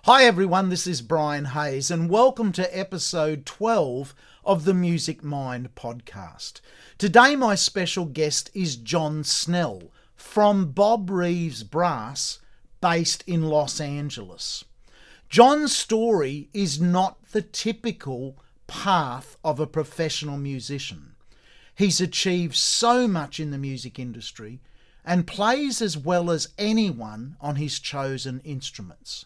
Hi everyone, this is Brian Hayes and welcome to episode 12 of the Music Mind podcast. Today my special guest is John Snell from Bob Reeves Brass, based in Los Angeles. John's story is not the typical path of a professional musician. He's achieved so much in the music industry and plays as well as anyone on his chosen instruments.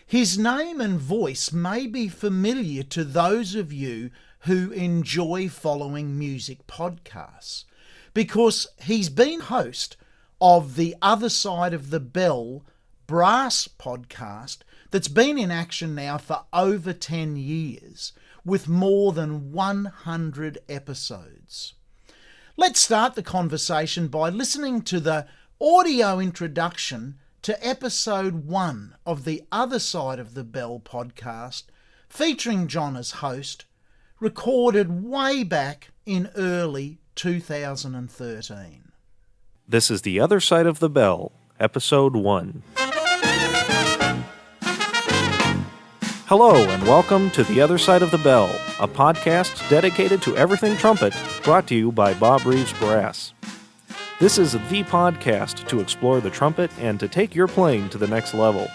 His name and voice may be familiar to those of you who enjoy following music podcasts, because he's been host of the Other Side of the Bell Brass podcast that's been in action now for over 10 years, with more than 100 episodes. Let's start the conversation by listening to the audio introduction to episode 1 of the Other Side of the Bell podcast, featuring John as host, recorded way back in early 2013. This is The Other Side of the Bell, episode 1. Hello and welcome to The Other Side of the Bell, a podcast dedicated to everything trumpet, brought to you by Bob Reeves Brass. This is the podcast to explore the trumpet and to take your playing to the next level.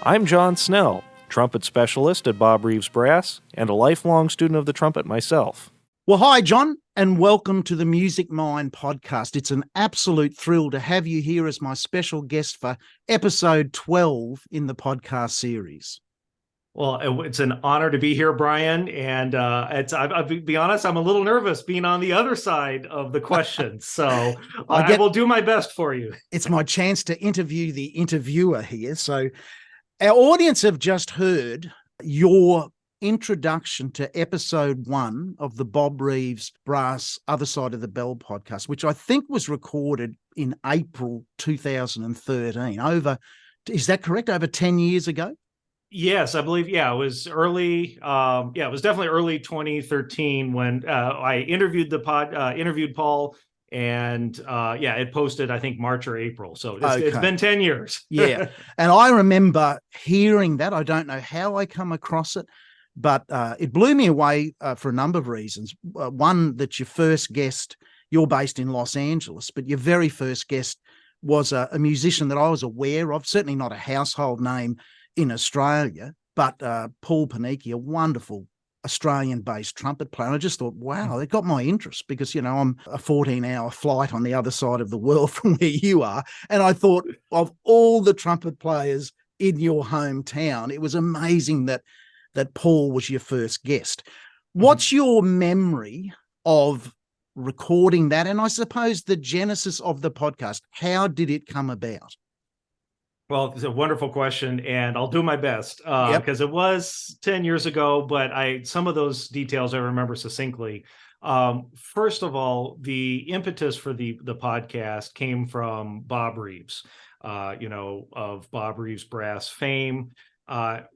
I'm John Snell, trumpet specialist at Bob Reeves Brass and a lifelong student of the trumpet myself. Well, hi, John, and welcome to the Music Mind podcast. It's an absolute thrill to have you here as my special guest for episode 12 in the podcast series. Well, it's an honor to be here, Brian. And I'll be honest, I'm a little nervous being on the other side of the questions. So I will do my best for you. It's my chance to interview the interviewer here. So our audience have just heard your introduction to episode 1 of the Bob Reeves Brass Other Side of the Bell podcast, which I think was recorded in April 2013. Is that correct? Over 10 years ago? Yes, I believe. Yeah, it was early. It was definitely early 2013 when I interviewed Paul, and it posted, I think, March or April. So it's been 10 years. Yeah, and I remember hearing that. I don't know how I come across it, but it blew me away for a number of reasons. One, that your first guest, you're based in Los Angeles, but your very first guest was a musician that I was aware of, certainly not a household name in Australia, but Paul Panici, a wonderful Australian-based trumpet player. And I just thought, wow, it got my interest because, I'm a 14-hour flight on the other side of the world from where you are. And I thought, of all the trumpet players in your hometown, it was amazing that Paul was your first guest. What's your memory of recording that? And I suppose the genesis of the podcast, how did it come about? Well, it's a wonderful question, and I'll do my best because it was 10 years ago, but some of those details I remember succinctly. First of all, the impetus for the podcast came from Bob Reeves, of Bob Reeves Brass fame. For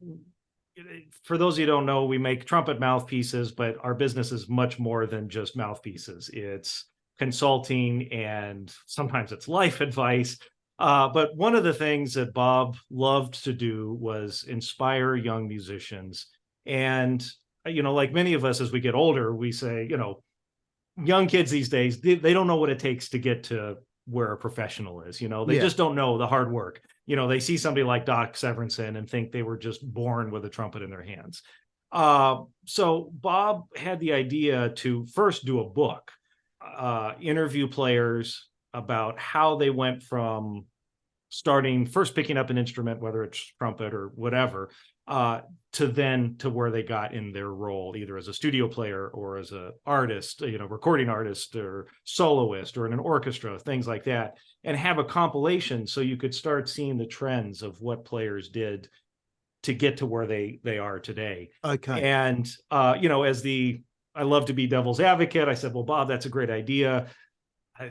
those of you who don't know, we make trumpet mouthpieces, but our business is much more than just mouthpieces. It's consulting, and sometimes it's life advice. But one of the things that Bob loved to do was inspire young musicians. And, like many of us, as we get older, we say, young kids these days, they don't know what it takes to get to where a professional is. They just don't know the hard work. They see somebody like Doc Severinsen and think they were just born with a trumpet in their hands. So Bob had the idea to first do a book, interview players about how they went from first picking up an instrument, whether it's trumpet or whatever, to where they got in their role, either as a studio player or as an artist, recording artist or soloist or in an orchestra, things like that, and have a compilation so you could start seeing the trends of what players did to get to where they are today. Okay. And, I love to be devil's advocate. I said, well, Bob, that's a great idea.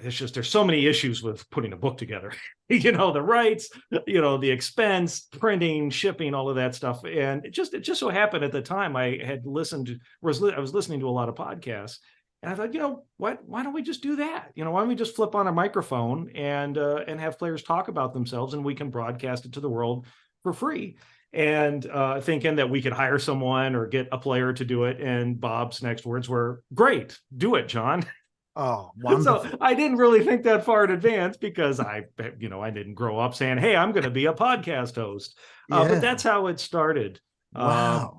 There's so many issues with putting a book together, the rights, the expense, printing, shipping, all of that stuff. And it just so happened at the time I was listening to a lot of podcasts, and I thought, what, why don't we just do that? Why don't we just flip on a microphone and have players talk about themselves, and we can broadcast it to the world for free. and thinking that we could hire someone or get a player to do it. And Bob's next words were, "Great, do it, John." Oh, wonderful. So I didn't really think that far in advance because I didn't grow up saying, "Hey, I'm going to be a podcast host." But Yeah. that's how it started. Wow.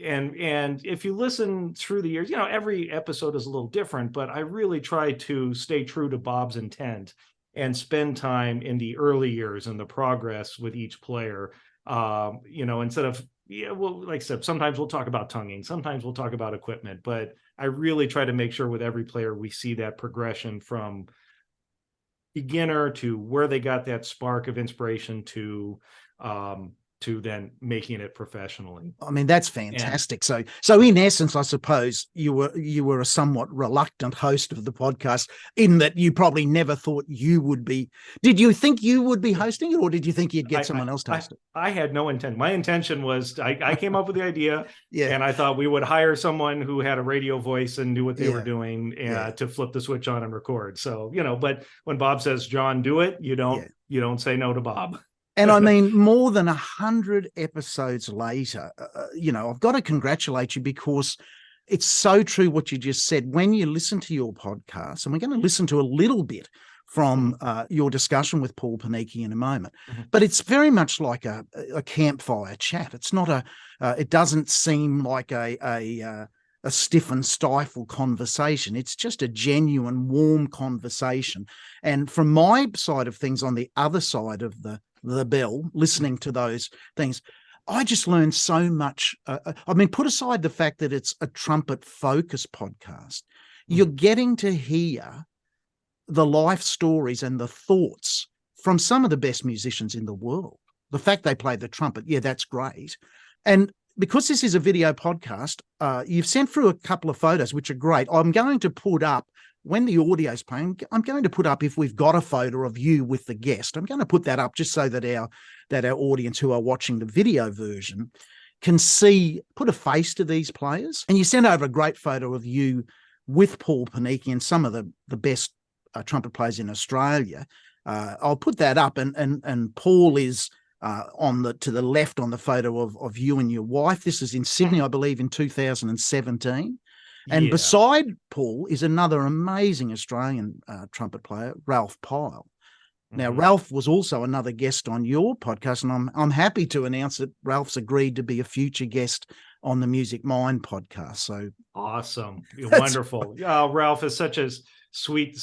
And if you listen through the years, every episode is a little different, but I really try to stay true to Bob's intent and spend time in the early years and the progress with each player. Instead of, like I said, sometimes we'll talk about tonguing, sometimes we'll talk about equipment, but I really try to make sure with every player we see that progression from beginner to where they got that spark of inspiration to then making it professionally. I mean, that's fantastic. So in essence, I suppose you were a somewhat reluctant host of the podcast in that you probably never thought you would be. Did you think you would be hosting it, or did you think you'd get someone else to host it? I had no intent. My intention was I came up with the idea, Yeah. and I thought we would hire someone who had a radio voice and knew what they were doing to flip the switch on and record. So, but when Bob says, "John, do it," you don't say no to Bob. And I mean, more than 100 episodes later, I've got to congratulate you because it's so true what you just said. When you listen to your podcast, and we're going to listen to a little bit from your discussion with Paul Panici in a moment, but it's very much like a campfire chat. It's not it doesn't seem like a stiff and stifle conversation. It's just a genuine, warm conversation. And from my side of things, on the other side of the bell, listening to those things, I just learned so much. Put aside the fact that it's a trumpet focused podcast, you're getting to hear the life stories and the thoughts from some of the best musicians in the world. The fact they play the trumpet, that's great. And because this is a video podcast, you've sent through a couple of photos, which are great. I'm going to put up, when the audio's playing, I'm going to put up, if we've got a photo of you with the guest, I'm going to put that up just so that our audience who are watching the video version can see, put a face to these players. And you sent over a great photo of you with Paul Panici and some of the best trumpet players in Australia. I'll put that up, and Paul is to the left on the photo of you and your wife. This is in Sydney, I believe, in 2017. And beside Paul is another amazing Australian trumpet player, Ralph Pyle. Now, Ralph was also another guest on your podcast, and I'm happy to announce that Ralph's agreed to be a future guest on the Music Mind podcast. So awesome. Wonderful. Ralph is such a sweet,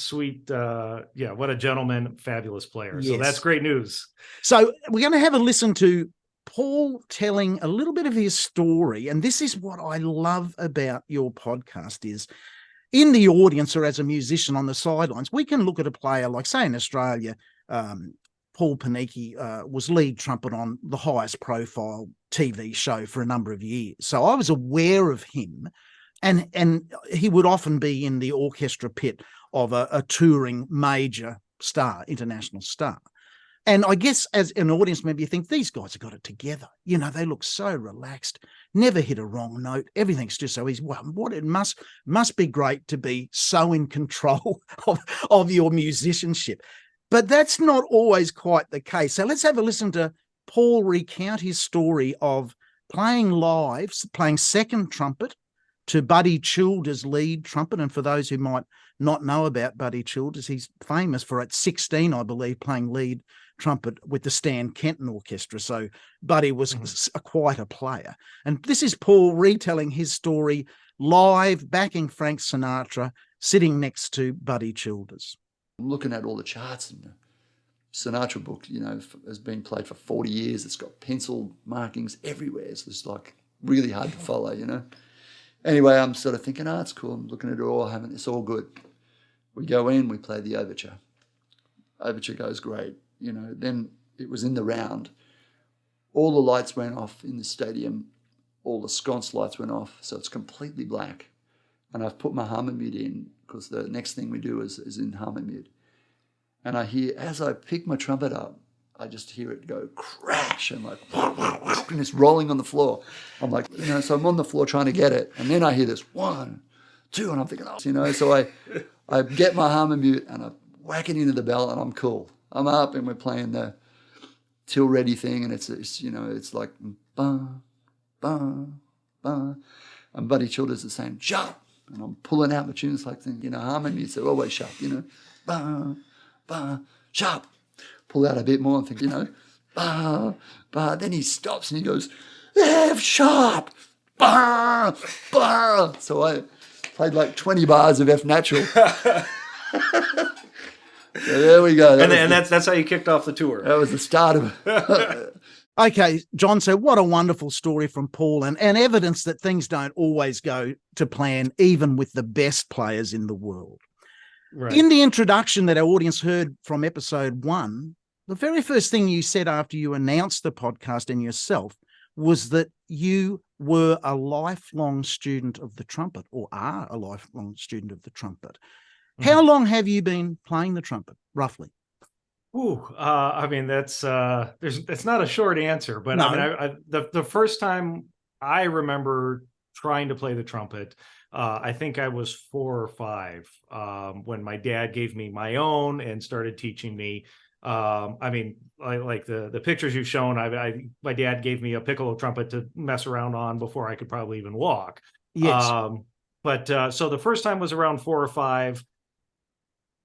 what a gentleman, fabulous player. Yes. So that's great news. So we're going to have a listen to Paul telling a little bit of his story. And this is what I love about your podcast is, in the audience or as a musician on the sidelines, we can look at a player like, say, in Australia, Paul Panici was lead trumpet on the highest profile TV show for a number of years. So I was aware of him, and he would often be in the orchestra pit of a touring major star, international star. And I guess as an audience member, you think, these guys have got it together. They look so relaxed, never hit a wrong note. Everything's just so easy. Well, what it must be great to be so in control of your musicianship. But that's not always quite the case. So let's have a listen to Paul recount his story of playing live, playing second trumpet to Botti Childers' lead trumpet. And for those who might not know about Botti Childers, he's famous for, at 16, I believe, playing lead trumpet with the Stan Kenton Orchestra. So Botti was quite a player. And this is Paul retelling his story live, backing Frank Sinatra, sitting next to Botti Childers. I'm looking at all the charts, and the Sinatra book, has been played for 40 years. It's got pencil markings everywhere. It's just like really hard to follow, Anyway, I'm sort of thinking, it's cool. I'm looking at it all, it's all good. We go in, we play the overture. Overture goes great. Then it was in the round. All the lights went off in the stadium. All the sconce lights went off, so it's completely black. And I've put my harmonium in, because the next thing we do is in harmonium. And I hear, as I pick my trumpet up, I just hear it go crash and and it's rolling on the floor. I'm like, so I'm on the floor trying to get it. And then I hear this 1, 2, and I'm thinking, so I get my harmonium and I whack it into the bell, and I'm cool. I'm up and we're playing the till ready thing, and it's it's like ba ba ba, and Buddy Childers is saying sharp, and I'm pulling out the tunes like harmonies are always sharp, ba ba sharp, pull out a bit more and think ba ba, then he stops and he goes F sharp, ba ba. So I played like 20 bars of F natural. So there we go. That's how you kicked off the tour. That was the start of it. Okay, John, so what a wonderful story from Paul and evidence that things don't always go to plan, even with the best players in the world. Right. In the introduction that our audience heard from episode 1, the very first thing you said after you announced the podcast and yourself was that you were a lifelong student of the trumpet, or are a lifelong student of the trumpet. How long have you been playing the trumpet, roughly? I mean, that's it's not a short answer, but No. I mean, the first time I remember trying to play the trumpet, I think I was 4 or 5 when my dad gave me my own and started teaching me. I mean, like the pictures you've shown, my dad gave me a piccolo trumpet to mess around on before I could probably even walk. Yes. So the first time was around 4 or 5.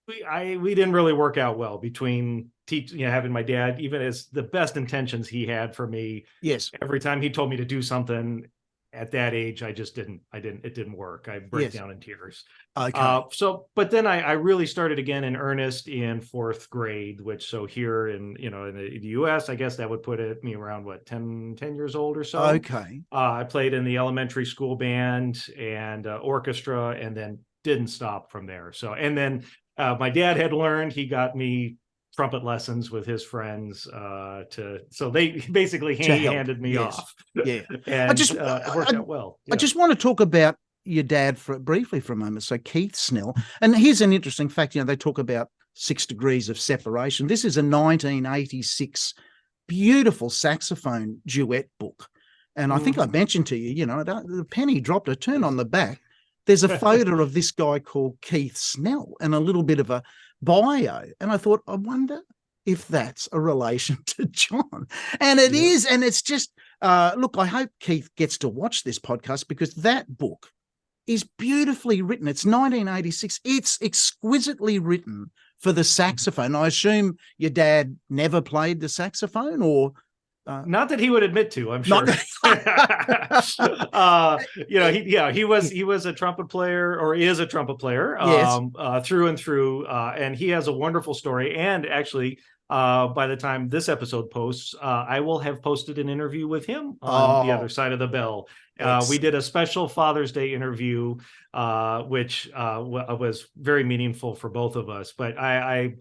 We didn't really work out well between having my dad, even as the best intentions he had for me. Yes. Every time he told me to do something at that age, it didn't work. I break down in tears. Okay. But then I really started again in earnest in 4th grade, here in the US, I guess that would put me around 10 years old or so. Okay. I played in the elementary school band and orchestra, and then didn't stop from there. My dad had learned, he got me trumpet lessons with his friends so they basically handed me off. Yeah. And it worked out well. Yeah. I just want to talk about your dad briefly for a moment. So Keith Snell, and here's an interesting fact, they talk about 6 degrees of separation. This is a 1986 beautiful saxophone duet book. And I think I mentioned to you, the penny dropped a turn on the back. There's a photo of this guy called Keith Snell and a little bit of a bio. And I thought, I wonder if that's a relation to John. And it is. And it's just, look, I hope Keith gets to watch this podcast, because that book is beautifully written. It's 1986. It's exquisitely written for the saxophone. I assume your dad never played the saxophone, or... not that he would admit to, I'm sure. He was a trumpet player, or is a trumpet player, through and through. And he has a wonderful story. And actually, by the time this episode posts, I will have posted an interview with him on the other side of the bell. We did a special Father's Day interview, which was very meaningful for both of us. But I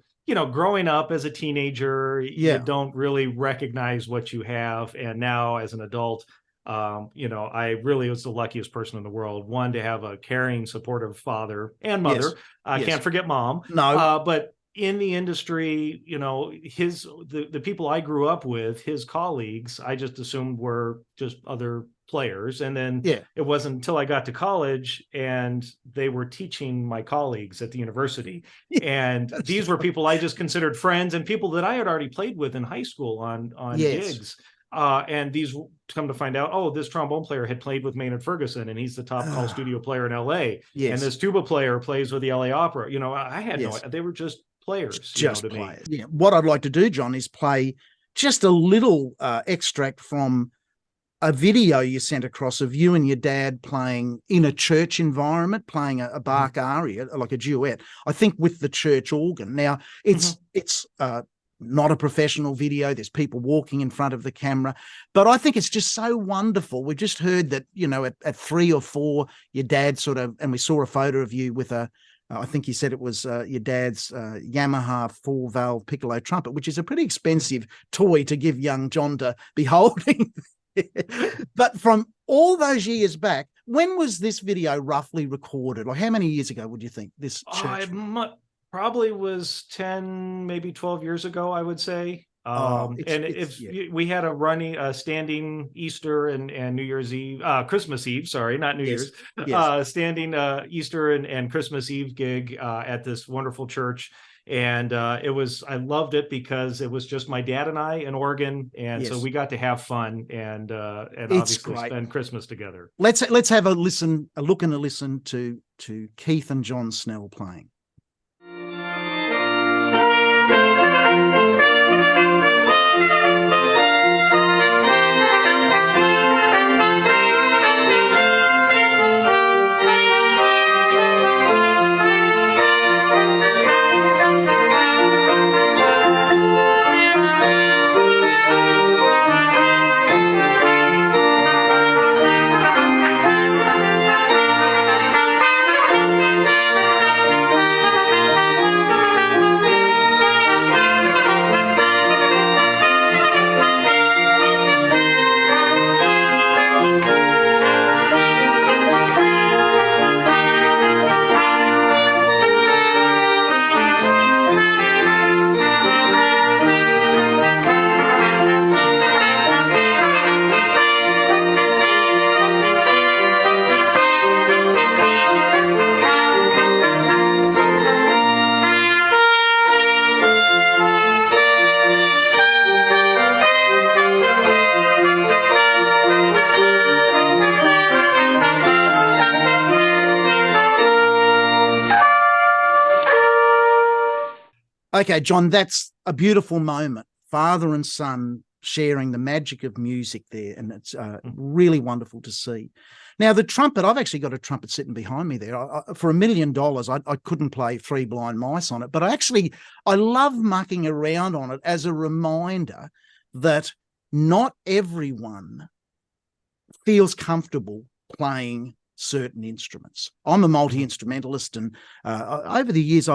growing up as a teenager, you don't really recognize what you have. And now as an adult, I really was the luckiest person in the world. One, to have a caring, supportive father and mother. I can't forget mom. No. But in the industry, the people I grew up with, his colleagues, I just assumed were just other players. And then it wasn't until I got to college and they were teaching my colleagues at the university. And these were people I just considered friends, and people that I had already played with in high school on gigs. And these, come to find out, this trombone player had played with Maynard Ferguson, and he's the top call studio player in LA. And this tuba player plays with the LA Opera. I had no idea. They were just players. Just players. Yeah. What I'd like to do, John, is play just a little extract from a video you sent across of you and your dad playing in a church environment, playing a Bach aria, like a duet, I think with the church organ. Now, it's not a professional video. There's people walking in front of the camera, but I think it's just so wonderful. We just heard that, at 3 or 4, your dad and we saw a photo of you with I think you said it was your dad's Yamaha 4-valve piccolo trumpet, which is a pretty expensive toy to give young John to be holding. But from all those years back, when was this video roughly recorded? Like, how many years ago would you think this church? Probably was 10, maybe 12 years ago, I would say. We had a standing Easter and New Year's Eve, Christmas Eve, sorry, not New Year's, standing Easter and Christmas Eve gig at this wonderful church And I loved it because it was just my dad and I in Oregon. And so Yes. we got to have fun and It's obviously great. spend Christmas together. Let's have a look and a listen to Keith and John Snell playing. Okay, John, that's a beautiful moment. Father and son sharing the magic of music there, and it's really wonderful to see. Now, the trumpet, I've actually got a trumpet sitting behind me there. For $1 million, I couldn't play Three Blind Mice on it, but I love mucking around on it as a reminder that not everyone feels comfortable playing certain instruments. I'm a multi-instrumentalist, and over the years,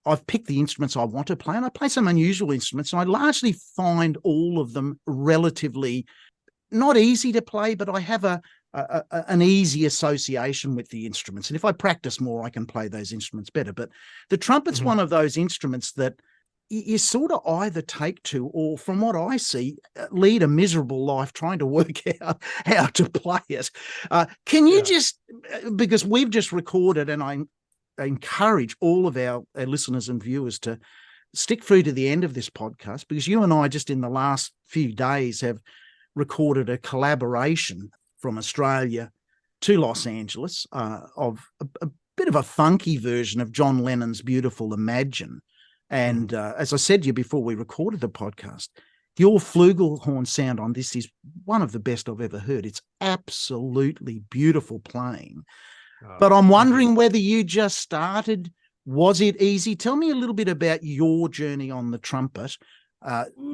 I've picked the instruments I want to play, and I play some unusual instruments, and I largely find all of them relatively not easy to play, but I have an easy association with the instruments. And if I practice more, I can play those instruments better. But the trumpet's one of those instruments that you sort of either take to, or from what I see, lead a miserable life trying to work out how to play it. Can you just, because we've just recorded, and I encourage all of our listeners and viewers to stick through to the end of this podcast, because you and I just in the last few days have recorded a collaboration from Australia to Los Angeles of a bit of a funky version of John Lennon's beautiful Imagine. And as I said to you before we recorded the podcast, your flugelhorn sound on this is one of the best I've ever heard. It's absolutely beautiful playing. But I'm wondering whether you just started. Was it easy? Tell me a little bit about your journey on the trumpet.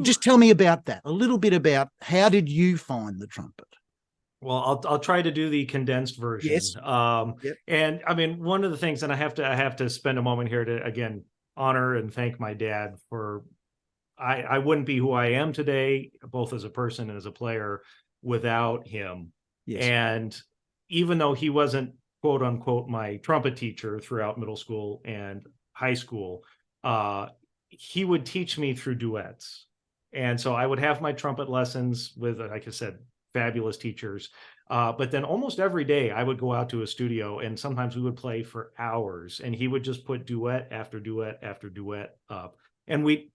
Just tell me about that, a little bit about how did you find the trumpet? Well, I'll try to do the condensed version. Yes. And I mean, one of the things, and I have to spend a moment here to, again, honor and thank my dad for, I wouldn't be who I am today, both as a person and as a player, without him. Yes. And even though he wasn't, quote unquote, my trumpet teacher throughout middle school and high school, he would teach me through duets. And so I would have my trumpet lessons with, like I said, fabulous teachers. But then almost every day I would go out to a studio, and sometimes we would play for hours, and he would just put duet after duet after duet up. And we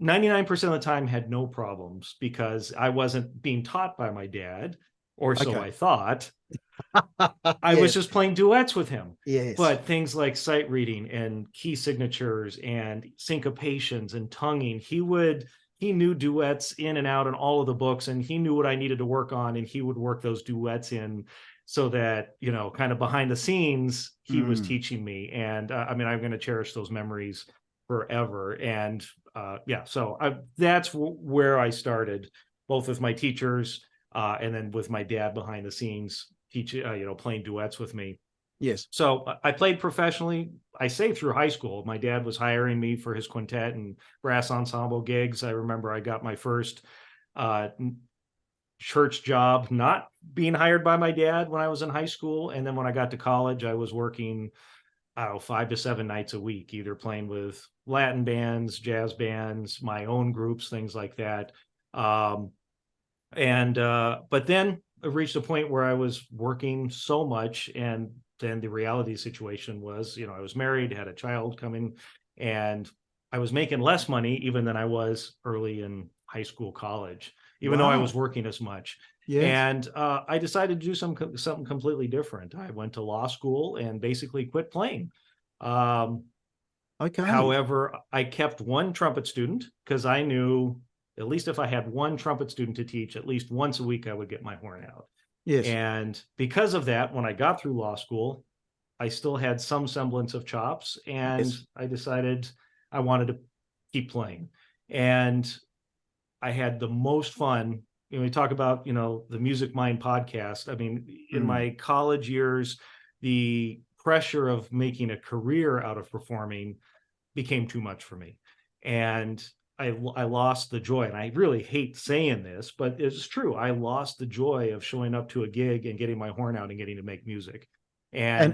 99% of the time had no problems because I wasn't being taught by my dad, or so I thought. I was just playing duets with him. Yes. But things like sight reading and key signatures and syncopations and tonguing, he knew duets in and out in all of the books, and he knew what I needed to work on, and he would work those duets in so that, kind of behind the scenes, he was teaching me. And I mean, I'm going to cherish those memories forever. And so that's where I started, both with my teachers and then with my dad behind the scenes, teaching, playing duets with me. Yes. So I played professionally, I say through high school. My dad was hiring me for his quintet and brass ensemble gigs. I remember I got my first church job, not being hired by my dad, when I was in high school. And then when I got to college, I was working, 5 to 7 nights a week, either playing with Latin bands, jazz bands, my own groups, things like that. But then I reached a point where I was working so much, and then the reality situation was, I was married, had a child coming, and I was making less money even than I was early in high school, college, even though I was working as much. Yes. And I decided to do something completely different. I went to law school and basically quit playing. Okay. However, I kept one trumpet student because I knew at least if I had one trumpet student to teach, at least once a week, I would get my horn out. Yes. And because of that, when I got through law school, I still had some semblance of chops, and Yes. I decided I wanted to keep playing. And I had the most fun. We talk about, the Music Mind podcast. I mean, in my college years, the pressure of making a career out of performing became too much for me. And I lost the joy. And I really hate saying this, but it's true. I lost the joy of showing up to a gig and getting my horn out and getting to make music. And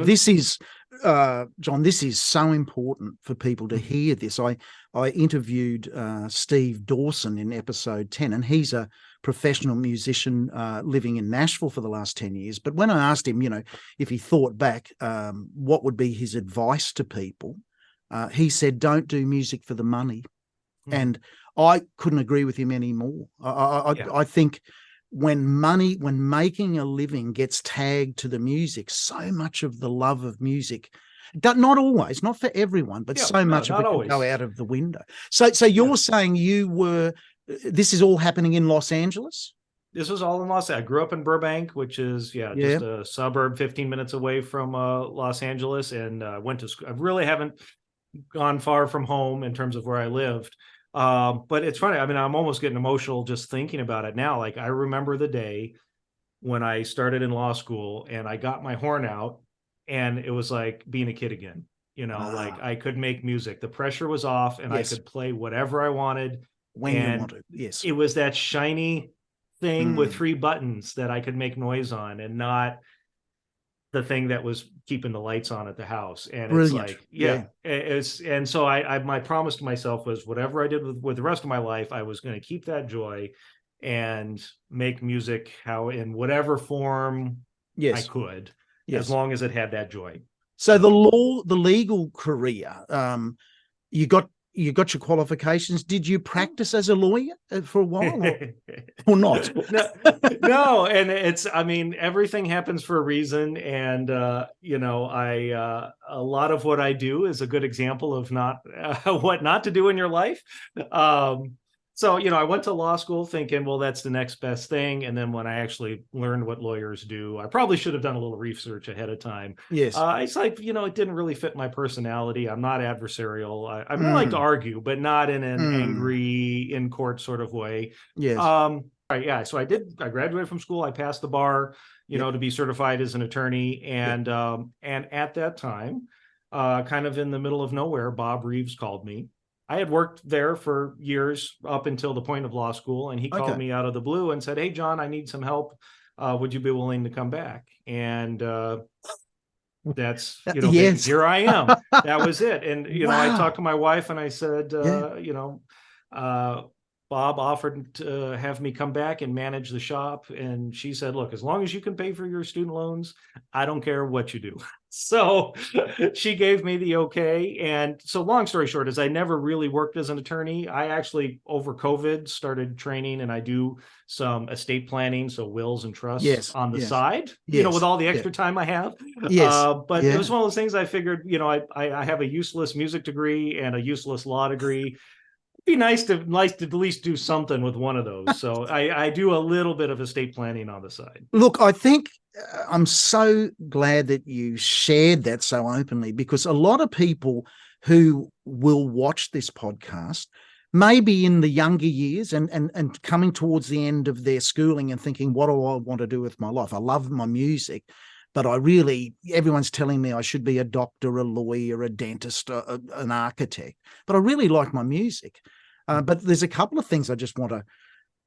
this is, John, this is so important for people to hear this. I interviewed Steve Dawson in episode 10, and he's a professional musician living in Nashville for the last 10 years. But when I asked him, if he thought back, what would be his advice to people, he said, don't do music for the money. And I couldn't agree with him anymore. I think when making a living gets tagged to the music, so much of the love of music, not always, not for everyone, but so much of it can go out of the window. So you're saying this is all happening in Los Angeles? This was all in Los Angeles. I grew up in Burbank, which is just a suburb 15 minutes away from Los Angeles, and went to school. I really haven't gone far from home in terms of where I lived. But it's funny. I mean, I'm almost getting emotional just thinking about it now. Like, I remember the day when I started in law school and I got my horn out, and it was like being a kid again. Like I could make music. The pressure was off, and I could play whatever I wanted when you wanted. Yes, it was that shiny thing with 3 buttons that I could make noise on, and not the thing that was keeping the lights on at the house. And brilliant. And so my promise to myself was, whatever I did with the rest of my life, I was going to keep that joy and make music in whatever form I could, as long as it had that joy. So the legal career, you got your qualifications. Did you practice as a lawyer for a while or not? No. And everything happens for a reason. And, a lot of what I do is a good example of what not to do in your life. So, I went to law school thinking, well, that's the next best thing. And then when I actually learned what lawyers do, I probably should have done a little research ahead of time. Yes. It's like, it didn't really fit my personality. I'm not adversarial. I really like to argue, but not in an angry, in court sort of way. Yes. So I graduated from school. I passed the bar, to be certified as an attorney. And at that time, kind of in the middle of nowhere, Bob Reeves called me. I had worked there for years up until the point of law school, and he called me out of the blue and said, "Hey, John, I need some help. Would you be willing to come back?" And that's, here I am. That was it. And, I talked to my wife and I said, Bob offered to have me come back and manage the shop. And she said, "Look, as long as you can pay for your student loans, I don't care what you do." So she gave me the okay. And so long story short is I never really worked as an attorney. I actually, over COVID, started training, and I do some estate planning, so wills and trusts on the side, with all the extra time I have. But it was one of those things I figured, I have a useless music degree and a useless law degree. Be nice to at least do something with one of those. So I do a little bit of estate planning on the side. Look, I think I'm so glad that you shared that so openly, because a lot of people who will watch this podcast, maybe in the younger years and coming towards the end of their schooling and thinking, what do I want to do with my life? I love my music, but everyone's telling me I should be a doctor, a lawyer, a dentist, an architect, but I really like my music. But there's a couple of things I just want to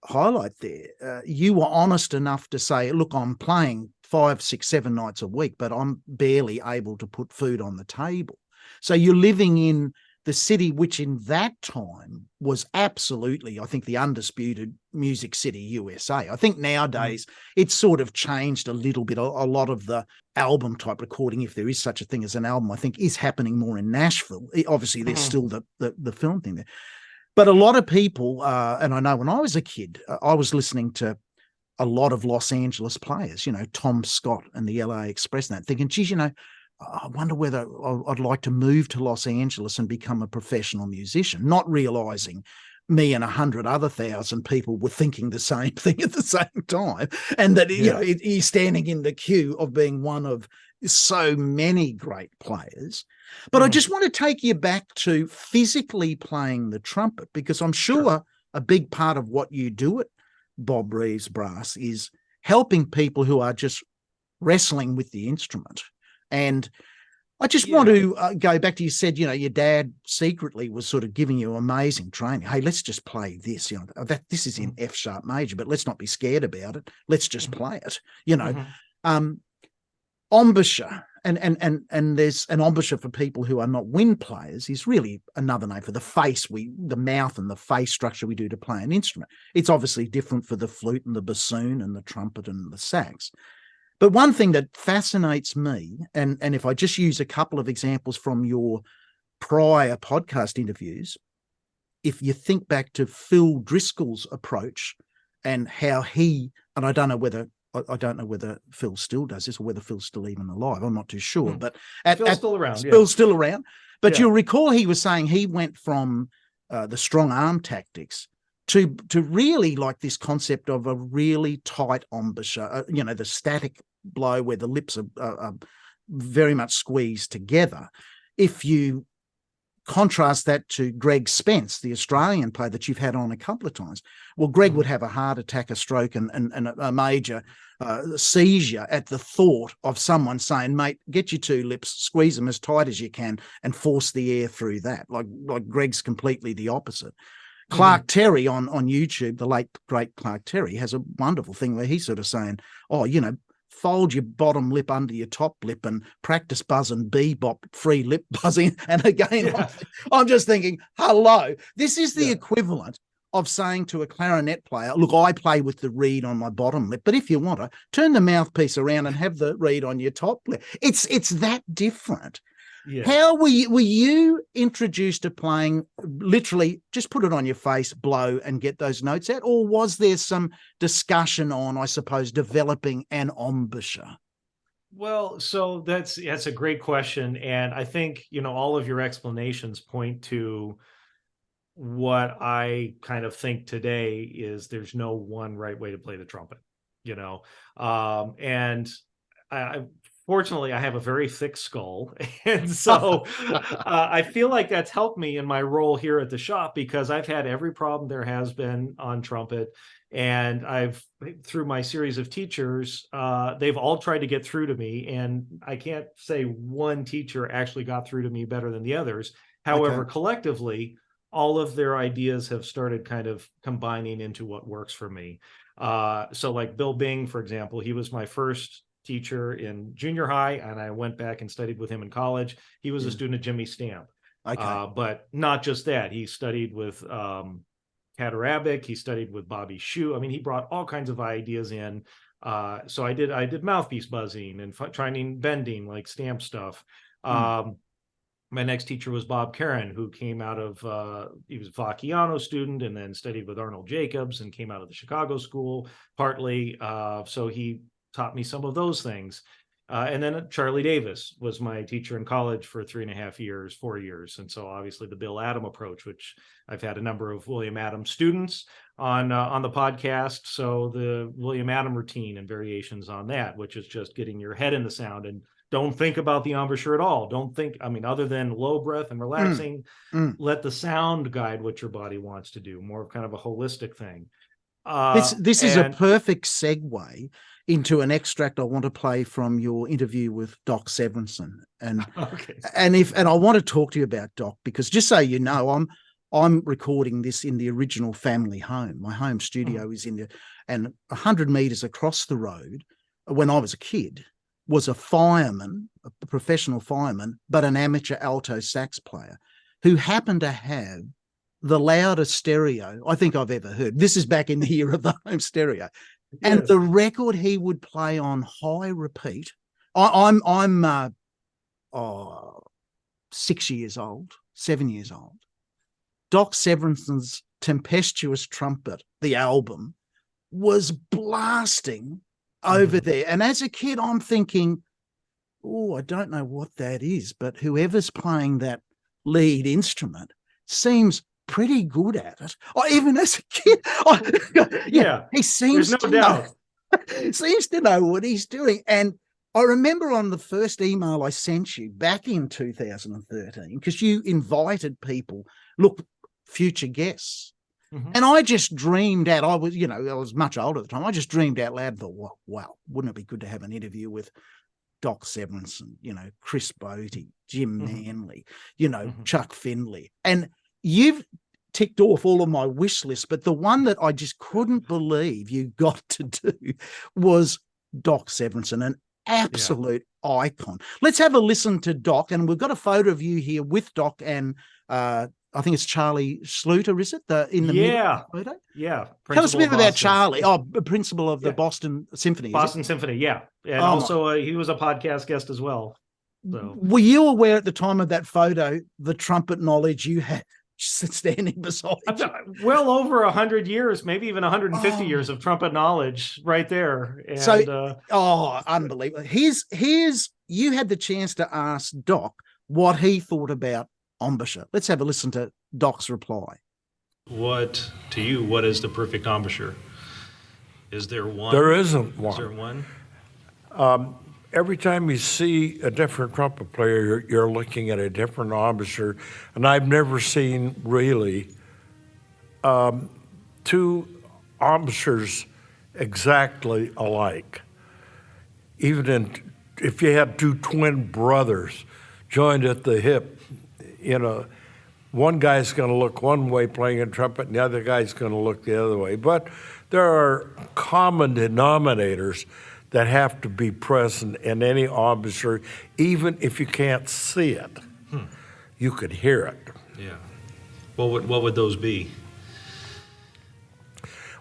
highlight there. You were honest enough to say, look, I'm playing 5, 6, 7 nights a week, but I'm barely able to put food on the table. So you're living in the city which in that time was absolutely, I think, the undisputed music city USA. I think nowadays it's sort of changed a little bit. A lot of the album type recording, if there is such a thing as an album, I think is happening more in Nashville. Obviously, there's still the film thing there. But a lot of people, and I know when I was a kid, I was listening to a lot of Los Angeles players, Tom Scott and the LA Express and that, thinking, geez, I wonder whether I'd like to move to Los Angeles and become a professional musician, not realizing me and 100 other thousand people were thinking the same thing at the same time. And that, he's standing in the queue of being one of so many great players. But I just want to take you back to physically playing the trumpet, because I'm sure a big part of what you do at Bob Reeves Brass is helping people who are just wrestling with the instrument. And I just want to go back to, you said, your dad secretly was sort of giving you amazing training. Hey, let's just play this, this is in F sharp major, but let's not be scared about it. Let's just play it, embouchure. And there's an embouchure for people who are not wind players is really another name for the face, the mouth and the face structure we do to play an instrument. It's obviously different for the flute and the bassoon and the trumpet and the sax. But one thing that fascinates me, and if I just use a couple of examples from your prior podcast interviews, if you think back to Phil Driscoll's approach and how and I don't know whether Phil still does this or whether Phil's still even alive. I'm not too sure, but Phil's still around. Phil's still around. But you'll recall he was saying he went from the strong arm tactics to really like this concept of a really tight embouchure, the static blow where the lips are very much squeezed together. If you contrast that to Greg Spence, the Australian player that you've had on a couple of times, well, Greg would have a heart attack, a stroke, and a major seizure at the thought of someone saying, mate, get your two lips, squeeze them as tight as you can and force the air through that. Like Greg's completely the opposite. Clark Terry on YouTube, the late, great Clark Terry, has a wonderful thing where he's sort of saying, fold your bottom lip under your top lip and practice buzzing bebop free lip buzzing. And again, I'm just thinking, hello, this is the equivalent of saying to a clarinet player, look, I play with the reed on my bottom lip, but if you want to, turn the mouthpiece around and have the reed on your top lip. It's that different. Yeah. How were you introduced to playing literally just put it on your face, blow and get those notes out? Or was there some discussion on, I suppose, developing an embouchure? Well, so that's a great question. And I think, all of your explanations point to what I kind of think today is there's no one right way to play the trumpet, and fortunately, I have a very thick skull, and so I feel like that's helped me in my role here at the shop, because I've had every problem there has been on trumpet, and through my series of teachers, they've all tried to get through to me, and I can't say one teacher actually got through to me better than the others. However, collectively, all of their ideas have started kind of combining into what works for me. So like Bill Bing, for example, he was my first teacher in junior high, and I went back and studied with him in college. He was a student of Jimmy Stamp. But not just that. He studied with Cat Arabic. He studied with Bobby Shue. I mean, he brought all kinds of ideas in. So I did mouthpiece buzzing and trying bending, like Stamp stuff. My next teacher was Bob Karen, who came out of, he was a Vacchiano student and then studied with Arnold Jacobs and came out of the Chicago School partly. So he taught me some of those things. And then Charlie Davis was my teacher in college for 4 years. And so obviously the Bill Adam approach, which I've had a number of William Adam students on the podcast. So the William Adam routine and variations on that, which is just getting your head in the sound and don't think about the embouchure at all. Don't think, other than low breath and relaxing, let the sound guide what your body wants to do, more of kind of a holistic thing. This is a perfect segue into an extract I want to play from your interview with Doc Severinsen. And I want to talk to you about Doc, because just so you know, I'm recording this in the original family home. My home studio is and 100 meters across the road when I was a kid was a fireman, a professional fireman, but an amateur alto sax player. who happened to have the loudest stereo I think I've ever heard. This is back in the era of the home stereo. And Yes. the record he would play on high repeat. I'm 6 years old, 7 years old. Doc Severinsen's Tempestuous Trumpet, the album, was blasting over there. And as a kid, I'm thinking, oh, I don't know what that is, but whoever's playing that lead instrument seems pretty good at it. Even as a kid, he seems there's no doubt. Seems to know what he's doing. And I remember on the first email I sent you back in 2013, because you invited people, look, future guests. And I just dreamed out, I was much older at the time. I just dreamed out loud, thought, wow, wouldn't it be good to have an interview with Doc Severinsen, Chris Botti, Jim Manley, Chuck Findley. And you've ticked off all of my wish list, but the one that I just couldn't believe you got to do was Doc Severinsen, an absolute icon. Let's have a listen to Doc, and we've got a photo of you here with Doc and I think it's Charlie Sluter, is it? In the middle of the photo? Yeah. Tell us a bit about Charlie. Principal of the Boston Symphony. Boston Symphony, yeah. And also he was a podcast guest as well. So. Were you aware at the time of that photo the trumpet knowledge you had standing beside you? Well over 100 years, maybe even 150 years of trumpet knowledge right there. And, unbelievable. Here's you had the chance to ask Doc what he thought about embouchure. Let's have a listen to Doc's reply. What is the perfect embouchure? Is there one? There isn't one. Is there one? Every time you see a different trumpet player, you're looking at a different embouchure, and I've never seen really two embouchures exactly alike. Even if you had two twin brothers joined at the hip, one guy's going to look one way playing a trumpet, and the other guy's going to look the other way. But there are common denominators that have to be present in any embouchure, even if you can't see it. You could hear it. Yeah. What would those be?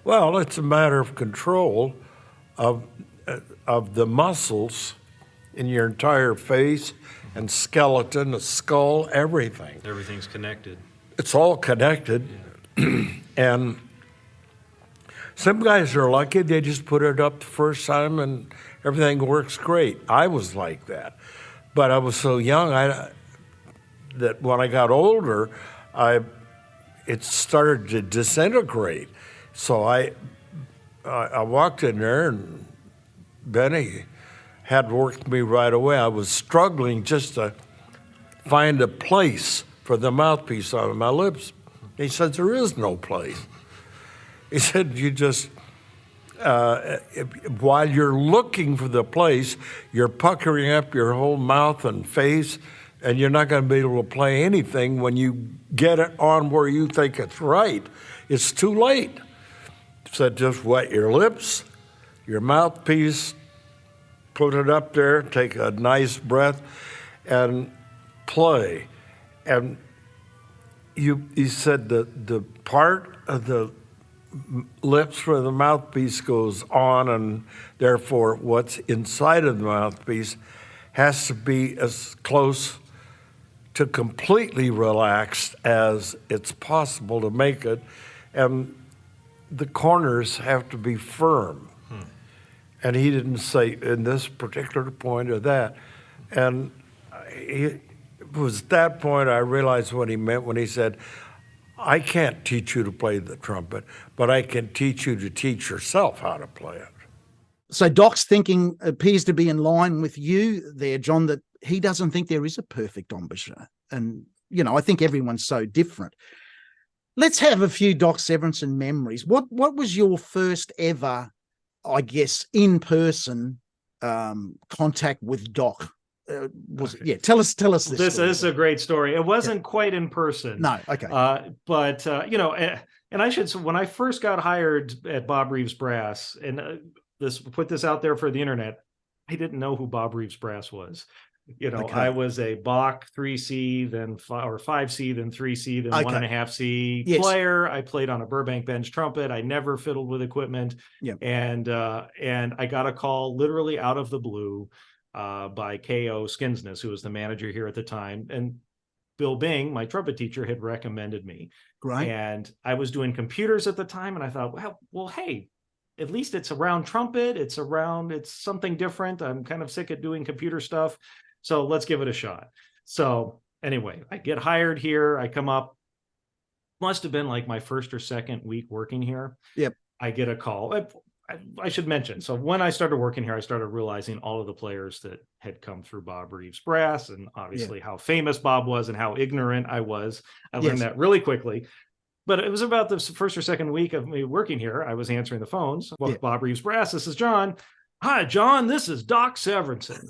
Well, it's a matter of control of the muscles in your entire face and skeleton, the skull, everything. Everything's connected. It's all connected. Yeah. And some guys are lucky, they just put it up the first time and everything works great. I was like that. But I was so young that when I got older, it started to disintegrate. So I walked in there, and Benny had worked me right away. I was struggling just to find a place for the mouthpiece on my lips. He said, there is no place. He said, you just, while you're looking for the place, you're puckering up your whole mouth and face, and you're not going to be able to play anything. When you get it on where you think it's right, it's too late. He said, just wet your lips, your mouthpiece, put it up there, take a nice breath, and play. And he said the part of the lips where the mouthpiece goes on, and therefore what's inside of the mouthpiece has to be as close to completely relaxed as it's possible to make it, and the corners have to be firm. And he didn't say in this particular point or that. And it was that point I realized what he meant when he said, I can't teach you to play the trumpet, but I can teach you to teach yourself how to play it. So Doc's thinking appears to be in line with you there, John, that he doesn't think there is a perfect embouchure. And, I think everyone's so different. Let's have a few Doc Severinsen memories. What was your first ever, I guess, in-person contact with Doc? Tell us this. This is a great story. It wasn't quite in person. No, okay. But and I should, when I first got hired at Bob Reeves Brass, and put this out there for the internet, I didn't know who Bob Reeves Brass was. Okay. I was a Bach 3C, then 5C, then 3C, then Okay. 1.5C Yes. player. I played on a Burbank bench trumpet. I never fiddled with equipment. Yep. And I got a call literally out of the blue by K.O. Skinsness, who was the manager here at the time. And Bill Bing, my trumpet teacher, had recommended me. Great. And I was doing computers at the time, and I thought, well, hey, at least it's around trumpet. It's something different. I'm kind of sick of doing computer stuff. So let's give it a shot. So anyway, I get hired here. I come up, must have been like my first or second week working here. Yep. I get a call. I should mention, so when I started working here, I started realizing all of the players that had come through Bob Reeves Brass, and obviously how famous Bob was and how ignorant I was. I learned that really quickly. But it was about the first or second week of me working here. I was answering the phones. Well, Bob Reeves Brass, this is John. Hi, John, this is Doc Severinsen.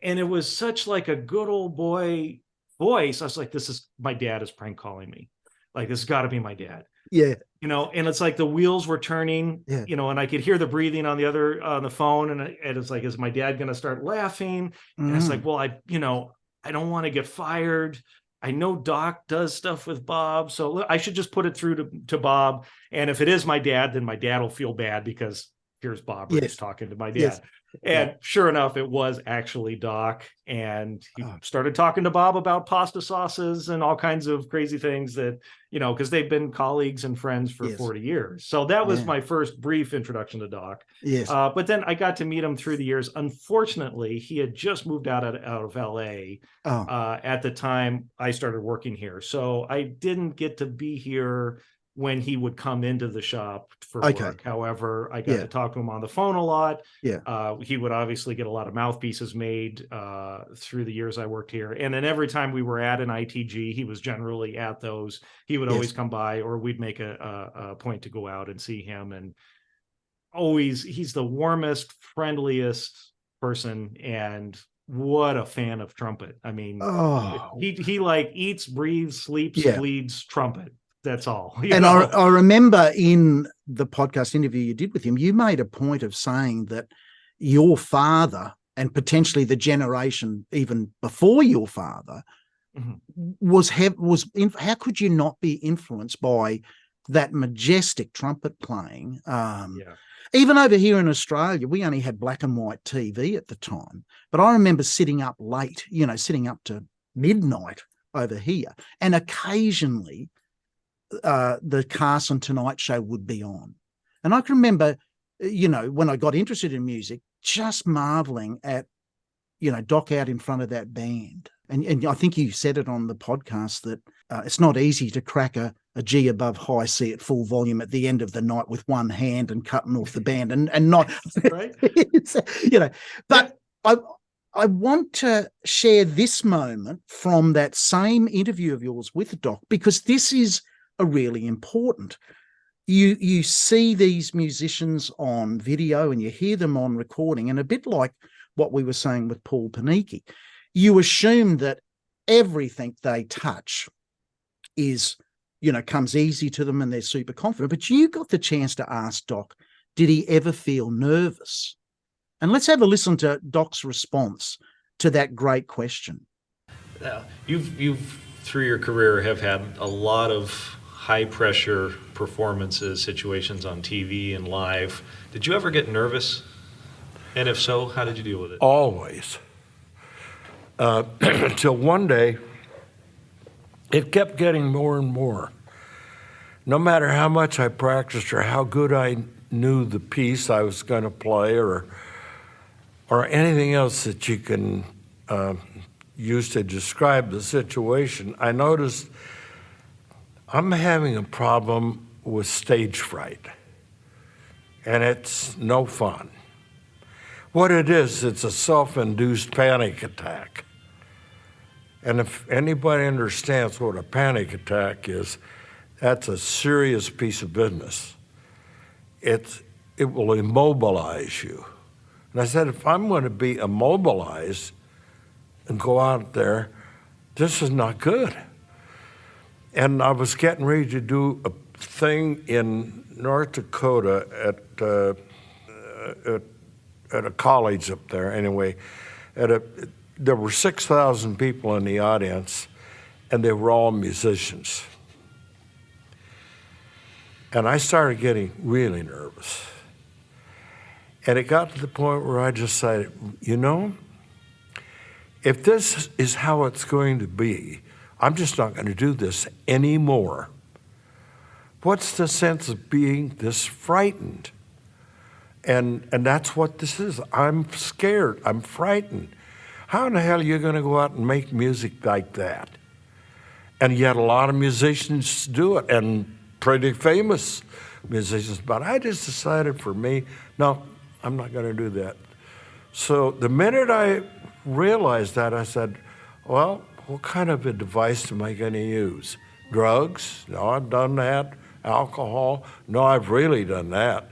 And it was such like a good old boy voice. I was like, my dad is prank calling me. Like, this has got to be my dad. Yeah. And it's like the wheels were turning, and I could hear the breathing on the phone. And it's like, is my dad going to start laughing? And it's like, well, I don't want to get fired. I know Doc does stuff with Bob, so I should just put it through to Bob. And if it is my dad, then my dad will feel bad because here's Bob Reeves talking to my dad. Yes. And sure enough, it was actually Doc. And he started talking to Bob about pasta sauces and all kinds of crazy things that, because they've been colleagues and friends for 40 years. So that was my first brief introduction to Doc. Yes. But then I got to meet him through the years. Unfortunately, he had just moved out of LA at the time I started working here. So I didn't get to be here when he would come into the shop for work. However, I got to talk to him on the phone a lot. He would obviously get a lot of mouthpieces made through the years I worked here. And then every time we were at an ITG, he was generally at those. He would always come by, or we'd make a point to go out and see him. And he's the warmest, friendliest person. And what a fan of trumpet. I mean, he like eats, breathes, sleeps, bleeds trumpet. That's all. And I remember in the podcast interview you did with him, you made a point of saying that your father, and potentially the generation even before your father, how could you not be influenced by that majestic trumpet playing? Even over here in Australia, we only had black and white TV at the time, but I remember sitting up late, sitting up to midnight over here, and occasionally the Carson Tonight Show would be on. And I can remember, when I got interested in music, just marveling at, Doc out in front of that band. And I think you said it on the podcast that it's not easy to crack a G above high C at full volume at the end of the night with one hand and cutting off the band and not, right. But I want to share this moment from that same interview of yours with Doc, because this is really important. You see these musicians on video and you hear them on recording, and a bit like what we were saying with Paul Panici, you assume that everything they touch is, comes easy to them and they're super confident. But you got the chance to ask Doc, did he ever feel nervous? And let's have a listen to Doc's response to that great question. You've through your career have had a lot of high pressure performances, situations on TV and live. Did you ever get nervous? And if so, how did you deal with it? Always. Until one day, it kept getting more and more. No matter how much I practiced or how good I knew the piece I was going to play or anything else that you can use to describe the situation, I noticed I'm having a problem with stage fright, and it's no fun. What it is, it's a self-induced panic attack. And if anybody understands what a panic attack is, that's a serious piece of business. It will immobilize you. And I said, if I'm going to be immobilized and go out there, this is not good. And I was getting ready to do a thing in North Dakota at a college up there, anyway, there were 6,000 people in the audience, and they were all musicians. And I started getting really nervous. And it got to the point where I decided, if this is how it's going to be, I'm just not going to do this anymore. What's the sense of being this frightened? And that's what this is. I'm scared. I'm frightened. How in the hell are you going to go out and make music like that? And yet a lot of musicians do it, and pretty famous musicians. But I just decided for me, no, I'm not going to do that. So the minute I realized that, I said, well, what kind of a device am I going to use? Drugs? No, I've done that. Alcohol? No, I've really done that.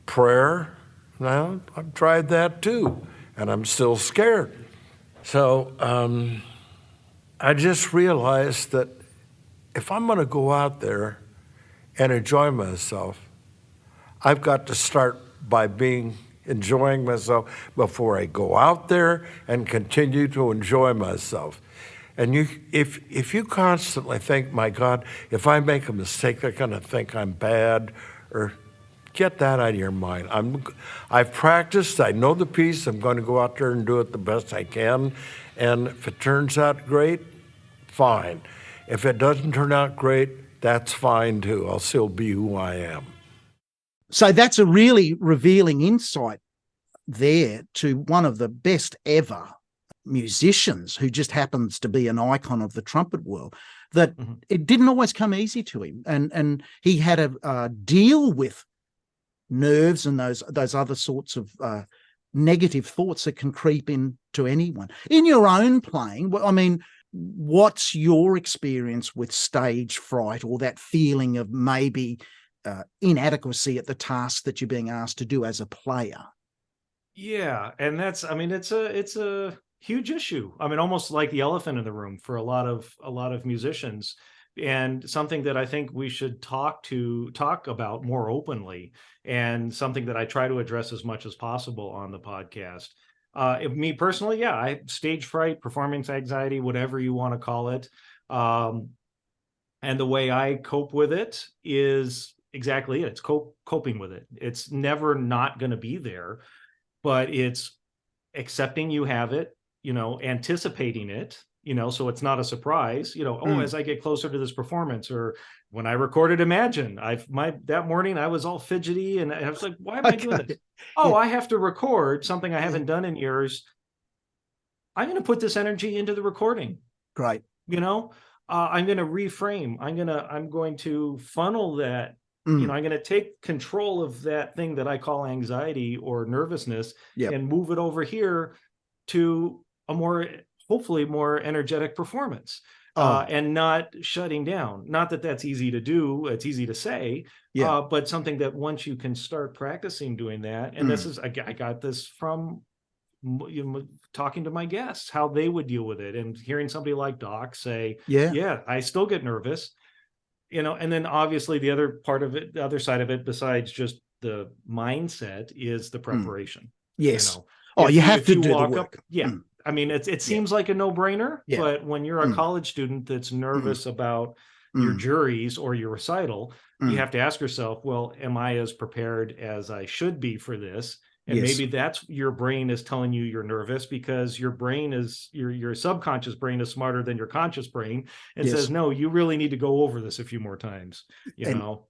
Prayer? No, I've tried that too, and I'm still scared. So I just realized that if I'm going to go out there and enjoy myself, I've got to start by enjoying myself before I go out there and continue to enjoy myself. And if you constantly think, my God, if I make a mistake, they're going to think I'm bad, or get that out of your mind. I've practiced, I know the piece, I'm going to go out there and do it the best I can. And if it turns out great, fine. If it doesn't turn out great, that's fine too. I'll still be who I am. So that's a really revealing insight there to one of the best ever musicians who just happens to be an icon of the trumpet world, that it didn't always come easy to him. And he had to deal with nerves and those other sorts of negative thoughts that can creep into anyone. In your own playing, I mean, what's your experience with stage fright, or that feeling of maybe inadequacy at the task that you're being asked to do as a player? Yeah, and it's a huge issue. I mean, almost like the elephant in the room for a lot of musicians, and something that I think we should talk about more openly, and something that I try to address as much as possible on the podcast. Me personally, yeah, I stage fright, performance anxiety, whatever you want to call it. And the way I cope with it is exactly it. It's coping with it. It's never not going to be there, but it's accepting you have it, anticipating it, so it's not a surprise, as I get closer to this performance. Or when I recorded Imagine, that morning I was all fidgety, and I was like, why am I doing this? Oh, I have to record something I haven't done in years. I'm going to put this energy into the recording. Great. I'm going to reframe. I'm going to funnel that. I'm going to take control of that thing that I call anxiety or nervousness, and move it over here to a hopefully more energetic performance, and not shutting down. Not that that's easy to do. It's easy to say, but something that once you can start practicing doing that, and I got this from talking to my guests, how they would deal with it, and hearing somebody like Doc say, I still get nervous. And then obviously the other side of it, besides just the mindset, is the preparation. Yes. You have to do the work. I mean, it seems like a no-brainer, but when you're a college student that's nervous about your juries or your recital, you have to ask yourself, well, am I as prepared as I should be for this? And maybe that's your brain is telling you you're nervous because your brain your subconscious brain is smarter than your conscious brain, and says, no, you really need to go over this a few more times.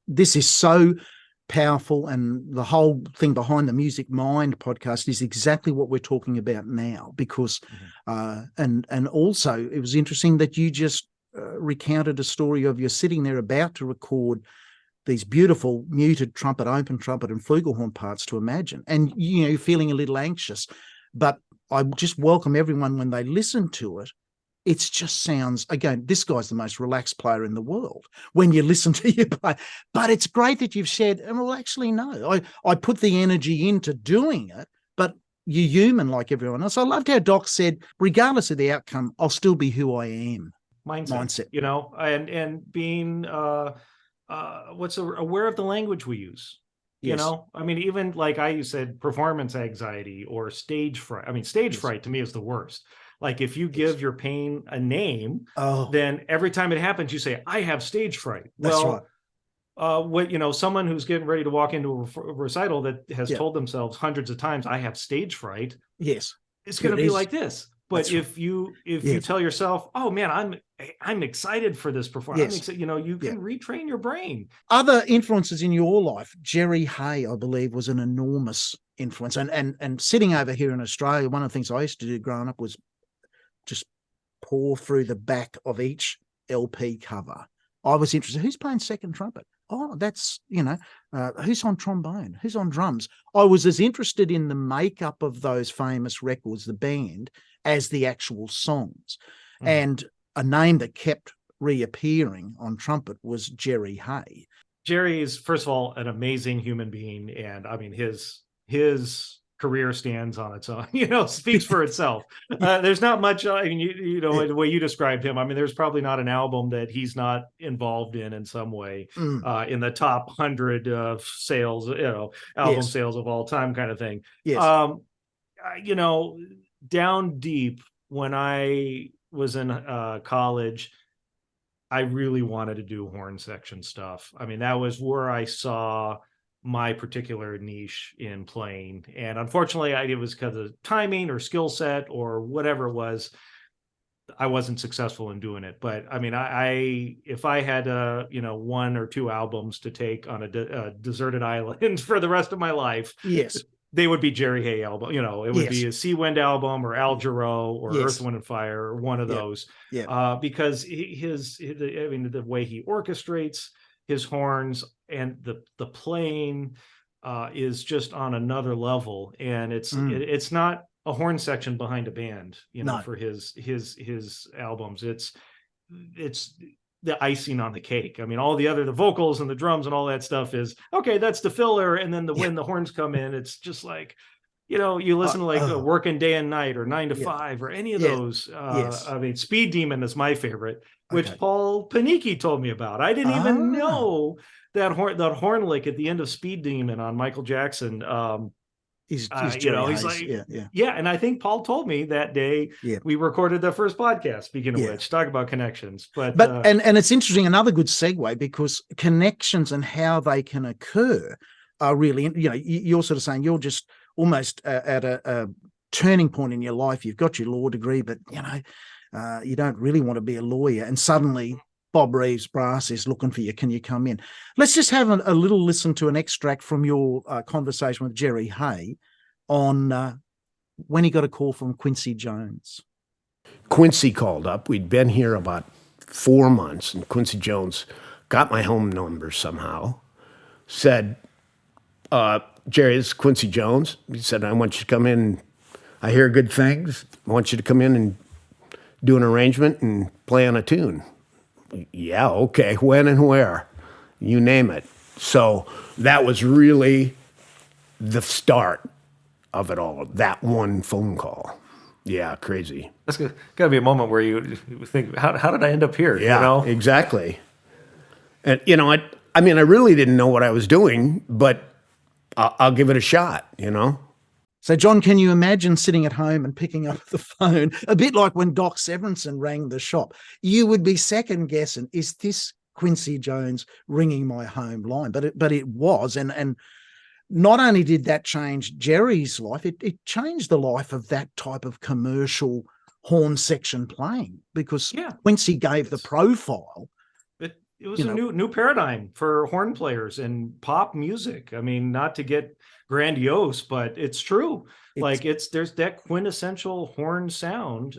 This is so powerful, and the whole thing behind the Music Mind podcast is exactly what we're talking about now, because and also it was interesting that you just recounted a story of you're sitting there about to record these beautiful muted trumpet, open trumpet, and flugelhorn parts to Imagine, and you're feeling a little anxious. But I just welcome everyone when they listen to it. It just sounds, again, this guy's the most relaxed player in the world when you listen to you play. But it's great that you've said, well, actually, no, I put the energy into doing it, but you're human like everyone else. I loved how Doc said, regardless of the outcome, I'll still be who I am. Mindset. And being aware of the language we use. You Yes. know, I mean, even like you said, performance anxiety or stage fright. I mean, stage Yes. fright to me is the worst. Like if you give your pain a name, Oh, then every time it happens, you say, I have stage fright. that's right. Someone who's getting ready to walk into a recital that has Yeah. told themselves hundreds of times, I have stage fright, Yes. it's Here going to it be is. like this. But That's right. if you Yes. tell yourself, oh man, I'm excited for this performance, I'm Yes. excited, you can retrain your brain. Other influences in your life, Jerry Hay, I believe, was an enormous influence. And sitting over here in Australia, one of the things I used to do growing up was just pour through the back of each LP cover. I was interested. Who's playing second trumpet? Oh, that's, who's on trombone? Who's on drums? I was as interested in the makeup of those famous records, the band, as the actual songs. Mhm. And a name that kept reappearing on trumpet was Jerry Hay. Jerry is, first of all, an amazing human being. And I mean, his career stands on its own, speaks for itself. There's not much, I mean, the way you described him, I mean, there's probably not an album that he's not involved in some way, in the top 100 sales, album sales of all time kind of thing. Yes. Down deep, when I was in college, I really wanted to do horn section stuff. I mean, that was where I saw my particular niche in playing. And unfortunately, it was because of timing or skill set or whatever it was, I wasn't successful in doing it. But I mean, if I had, 1 or 2 albums to take on a deserted island for the rest of my lilife, Yes. they would be Jerry Hay album. It would be a Sea Wind album or Al Jarreau or Earth, Wind and Fire or one of those. Because the way he orchestrates his horns and the playing is just on another level. And it's not a horn section behind a band, for his albums. It's the icing on the cake. I mean, the vocals and the drums and all that stuff is okay. That's the filler. And then when the horns come in, it's just like, you listen to Working Day and Night or 9 to 5 or any of those. I mean, Speed Demon is my favorite, which Paul Panici told me about. I didn't even know that horn lick at the end of Speed Demon on Michael Jackson. He's like, and I think Paul told me that day we recorded the first podcast, speaking of which, talk about connections. But and it's interesting, another good segue, because connections and how they can occur are really, you're sort of saying you're just almost at a turning point in your life. You've got your law degree, but you don't really want to be a lawyer, and suddenly Bob Reeves Brass is looking for you. Can you come in? Let's just have a little listen to an extract from your conversation with Jerry Hay on when he got a call from Quincy Jones. Quincy called up. We'd been here about 4 months, and Quincy Jones got my home number somehow, said, Jerry, this is Quincy Jones. He said, I want you to come in. I hear good things. I want you to come in and do an arrangement and play on a tune. Yeah, okay. When and where? You name it. So that was really the start of it all, that one phone call. Yeah, crazy. That's got to be a moment where you think, how did I end up here? Yeah, exactly. And, I mean, I really didn't know what I was doing, but I'll give it a shot, So, John, can you imagine sitting at home and picking up the phone, a bit like when Doc Severinsen rang the shop? You would be second guessing, is this Quincy Jones ringing my home line? But it was, and not only did that change Jerry's life, it changed the life of that type of commercial horn section playing, because Quincy gave the profile. It was a new paradigm for horn players in pop music. I mean, not to get grandiose, but it's true. There's that quintessential horn sound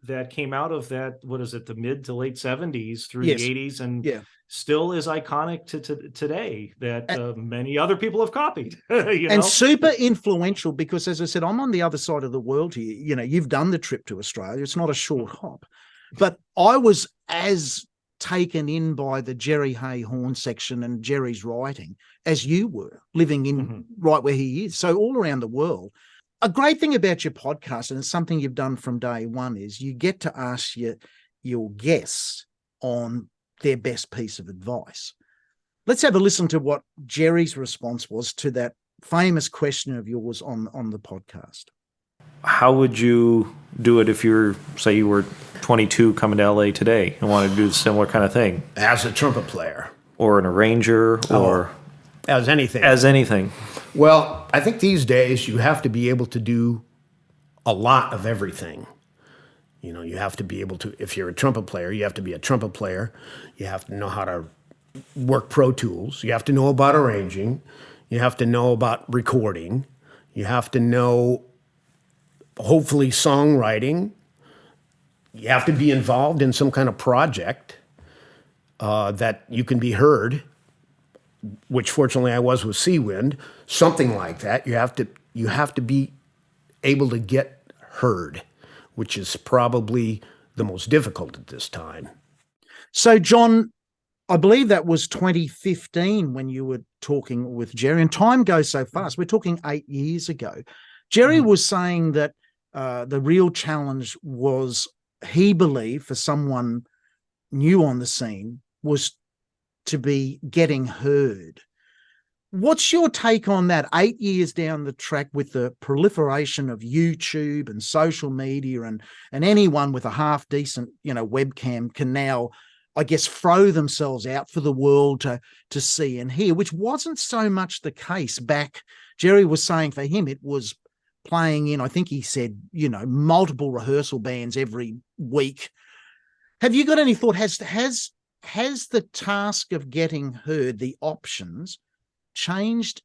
that came out of that, the mid to late 70s through the 80s, and still is iconic to today, that many other people have copied. And super influential, because, as I said, I'm on the other side of the world here. You've done the trip to Australia. It's not a short hop. But I was as taken in by the Jerry Hay horn section and Jerry's writing as you were, living in right where he is. So all around the world. A great thing about your podcast, and it's something you've done from day one, is you get to ask your guests on their best piece of advice. Let's have a listen to what Jerry's response was to that famous question of yours on the podcast. How would you do it if you were 22 coming to LA today and wanted to do a similar kind of thing? As a trumpet player. Or an arranger, or as anything. As anything. Well, I think these days you have to be able to do a lot of everything. You have to be able to, if you're a trumpet player, you have to be a trumpet player. You have to know how to work Pro Tools. You have to know about arranging. You have to know about recording. You have to know, hopefully, songwriting. You have to be involved in some kind of project that you can be heard, which fortunately I was with Seawind, something like that. You have to be able to get heard, which is probably the most difficult at this time. So, John, I believe that was 2015 when you were talking with Jerry, and time goes so fast. We're talking 8 years ago. Jerry was saying that the real challenge was, he believed, for someone new on the scene, was to be getting heard. What's your take on that 8 years down the track with the proliferation of YouTube and social media, and anyone with a half decent, webcam can now, I guess, throw themselves out for the world to see and hear, which wasn't so much the case back. Jerry was saying for him it was playing in, I think he said, multiple rehearsal bands every week. Have you got any thought? Has the task of getting heard, the options, changed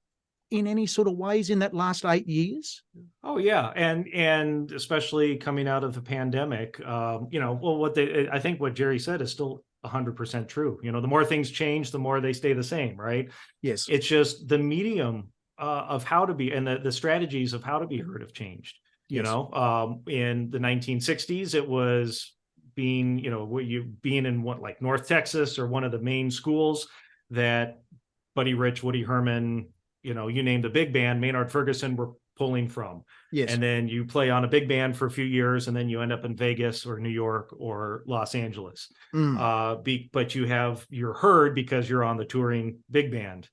in any sort of ways in that last 8 years? Oh yeah, and especially coming out of the pandemic, I think what Jerry said is still 100% true. The more things change, the more they stay the same, right? Yes. It's just the medium of how to be, and the strategies of how to be heard have changed. Yes. In the 1960s, it was being in North Texas or one of the main schools that Buddy Rich, Woody Herman, you name the big band, Maynard Ferguson, were pulling from. Yes. And then you play on a big band for a few years, and then you end up in Vegas or New York or Los Angeles. But you're heard because you're on the touring big band.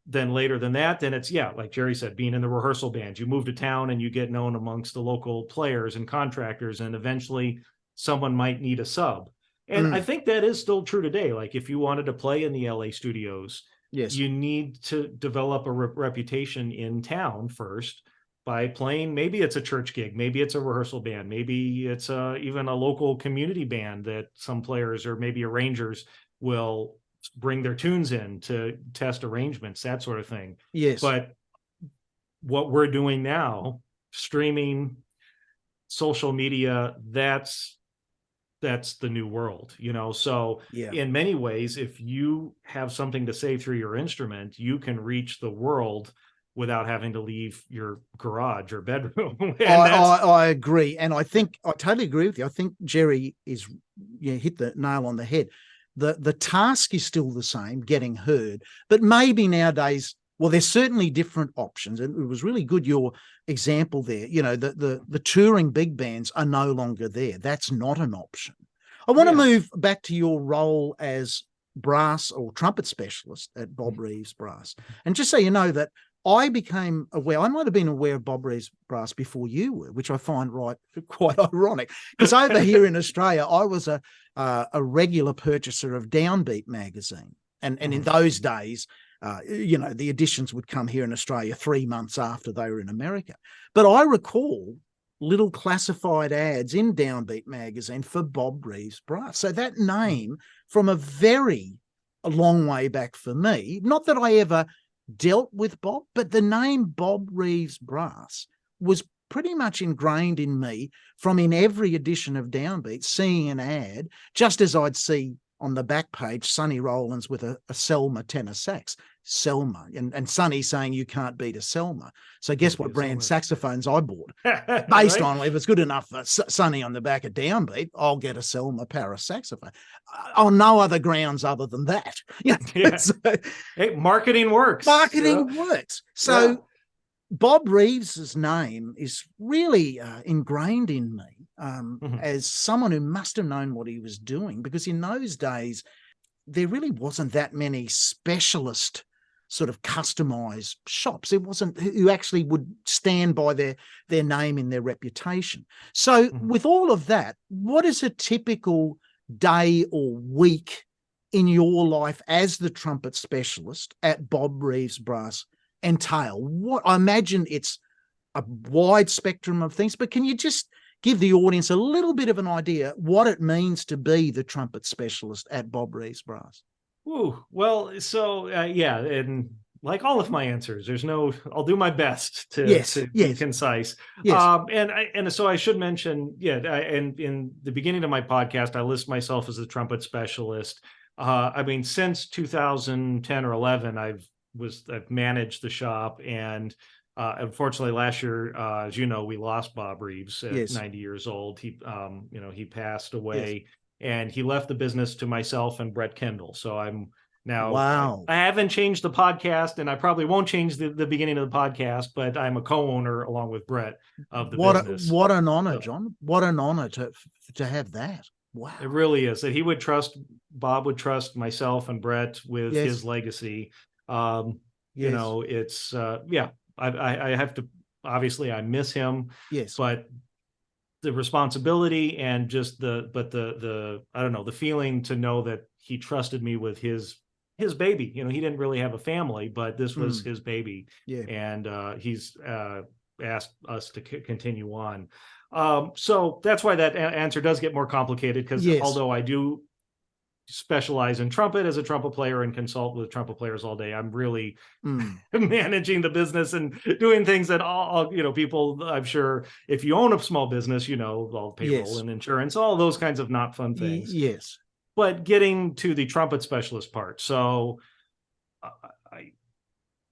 Then later than that, then it's, like Jerry said, being in the rehearsal band. You move to town and you get known amongst the local players and contractors, and eventually someone might need a sub. And I think that is still true today. Like, if you wanted to play in the LA studios, yes, you need to develop a reputation in town first by playing. Maybe it's a church gig, maybe it's a rehearsal band, maybe it's even a local community band that some players or maybe arrangers will bring their tunes in to test arrangements, that sort of thing. Yes. But what we're doing now, streaming, social media, that's the new world, So in many ways, if you have something to say through your instrument, you can reach the world without having to leave your garage or bedroom. I agree. And I totally agree with you. I think Jerry is hit the nail on the head. The task is still the same, getting heard, but maybe nowadays, well, there's certainly different options. And it was really good, your example there. The touring big bands are no longer there. That's not an option. I want to move back to your role as brass or trumpet specialist at Bob Reeves Brass. And just so you know that I became aware, I might have been aware of Bob Reeves Brass before you were, which I find quite ironic. Because over here in Australia, I was a regular purchaser of Downbeat magazine. And in those days, the editions would come here in Australia 3 months after they were in America. But I recall little classified ads in Downbeat magazine for Bob Reeves Brass. So that name, from a long way back for me, not that I ever dealt with Bob, but the name Bob Reeves Brass was pretty much ingrained in me from in every edition of Downbeat, seeing an ad, just as I'd see on the back page, Sonny Rollins with a Selma tenor sax, Selma, and Sonny saying you can't beat a Selma. So guess what brand saxophones I bought? Based on, if it's good enough for Sonny on the back of Downbeat, I'll get a Selma Paris saxophone. On no other grounds other than that. So, hey, marketing works. Marketing works. So Bob Reeves's name is really ingrained in me as someone who must have known what he was doing, because in those days, there really wasn't that many specialist sort of customized shops. It wasn't who actually would stand by their name and their reputation. So with all of that, what is a typical day or week in your life as the trumpet specialist at Bob Reeves Brass entail? What I imagine it's a wide spectrum of things, but can you just give the audience a little bit of an idea what it means to be the trumpet specialist at Bob Reeves Brass? Ooh, well, so yeah, and like all of my answers, I'll do my best to be concise. Yes. And so I should mention, and in the beginning of my podcast, I list myself as a trumpet specialist. I mean, since 2010 or 11, I've managed the shop, and unfortunately last year, as you know, we lost Bob Reeves at 90 years old. He passed away. Yes. And he left the business to myself and Brett Kendall. So I'm now, I haven't changed the podcast, and I probably won't change the beginning of the podcast, but I'm a co-owner along with Brett of the business. What an honor, John. What an honor to have that. Wow. It really is. That Bob would trust myself and Brett with his legacy. You know, it's, I have to, obviously I miss him. Yes. But the responsibility and just the I don't know, the feeling to know that he trusted me with his baby. You know, he didn't really have a family, but this was his baby. Yeah. And he's asked us to continue on. So that's why that answer does get more complicated, because although I do specialize in trumpet as a trumpet player and consult with trumpet players all day, I'm really managing the business and doing things that all people, I'm sure if you own a small business, all payroll and insurance, all those kinds of not fun things. Yes. But getting to the trumpet specialist part. So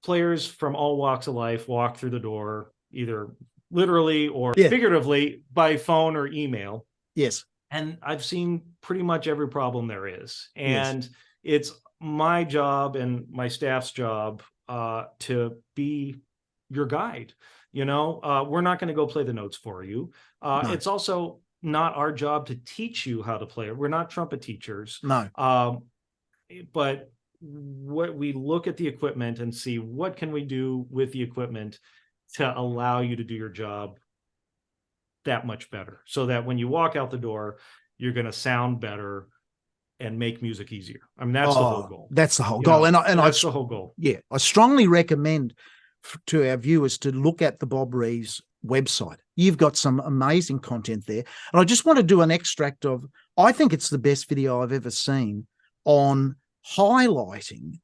players from all walks of life walk through the door, either literally or figuratively, by phone or email. Yes. And I've seen pretty much every problem there is. And it's my job and my staff's job to be your guide. We're not going to go play the notes for you. No. It's also not our job to teach you how to play. We're not trumpet teachers. No. But what we look at the equipment and see what can we do with the equipment to allow you to do your job that much better, so that when you walk out the door, you're going to sound better and make music easier. I mean, that's the whole goal. That's the whole goal. That's the whole goal. Yeah. I strongly recommend to our viewers to look at the Bob Reeves website. You've got some amazing content there. And I just want to do an extract of, I think it's the best video I've ever seen on highlighting,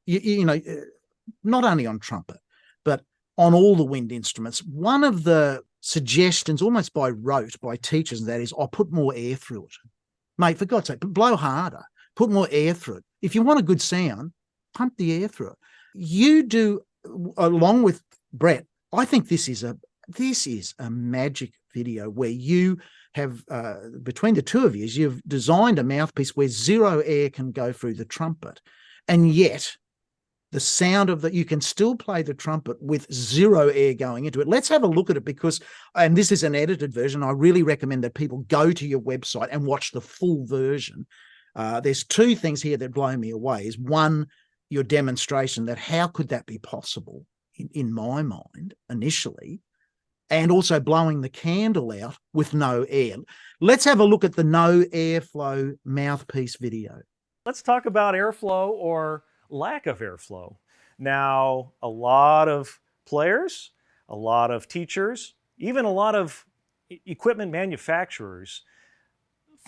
not only on trumpet, but on all the wind instruments. One of the suggestions, almost by rote, by teachers, and that is, I'll put more air through it. Mate, for God's sake, blow harder, put more air through it. If you want a good sound, pump the air through it. You do, along with Brett, I think this is a magic video where you have, between the two of you, you've designed a mouthpiece where zero air can go through the trumpet. And yet the sound of that, you can still play the trumpet with zero air going into it. Let's have a look at it, because, and this is an edited version, I really recommend that people go to your website and watch the full version. There's two things here that blow me away. Is one, your demonstration that how could that be possible in my mind initially, and also blowing the candle out with no air. Let's have a look at the no airflow mouthpiece video. Let's talk about airflow or lack of airflow. Now, a lot of players, a lot of teachers, even a lot of equipment manufacturers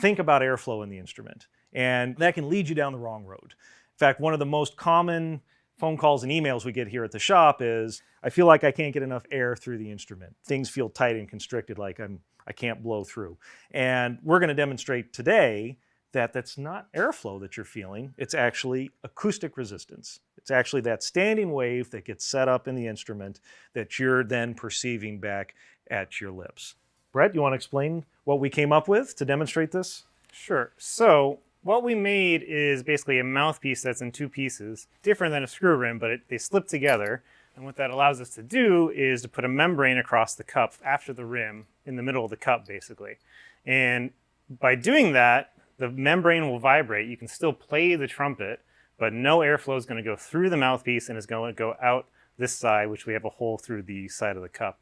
think about airflow in the instrument, and that can lead you down the wrong road. In fact, one of the most common phone calls and emails we get here at the shop is, I feel like I can't get enough air through the instrument. Things feel tight and constricted, like I can't blow through. And we're going to demonstrate today that that's not airflow that you're feeling. It's actually acoustic resistance. It's actually that standing wave that gets set up in the instrument that you're then perceiving back at your lips. Brett, you want to explain what we came up with to demonstrate this? Sure. So what we made is basically a mouthpiece that's in two pieces, different than a screw rim, but they slip together. And what that allows us to do is to put a membrane across the cup after the rim, in the middle of the cup, basically. And by doing that, the membrane will vibrate. You can still play the trumpet, but no airflow is going to go through the mouthpiece and is going to go out this side, which we have a hole through the side of the cup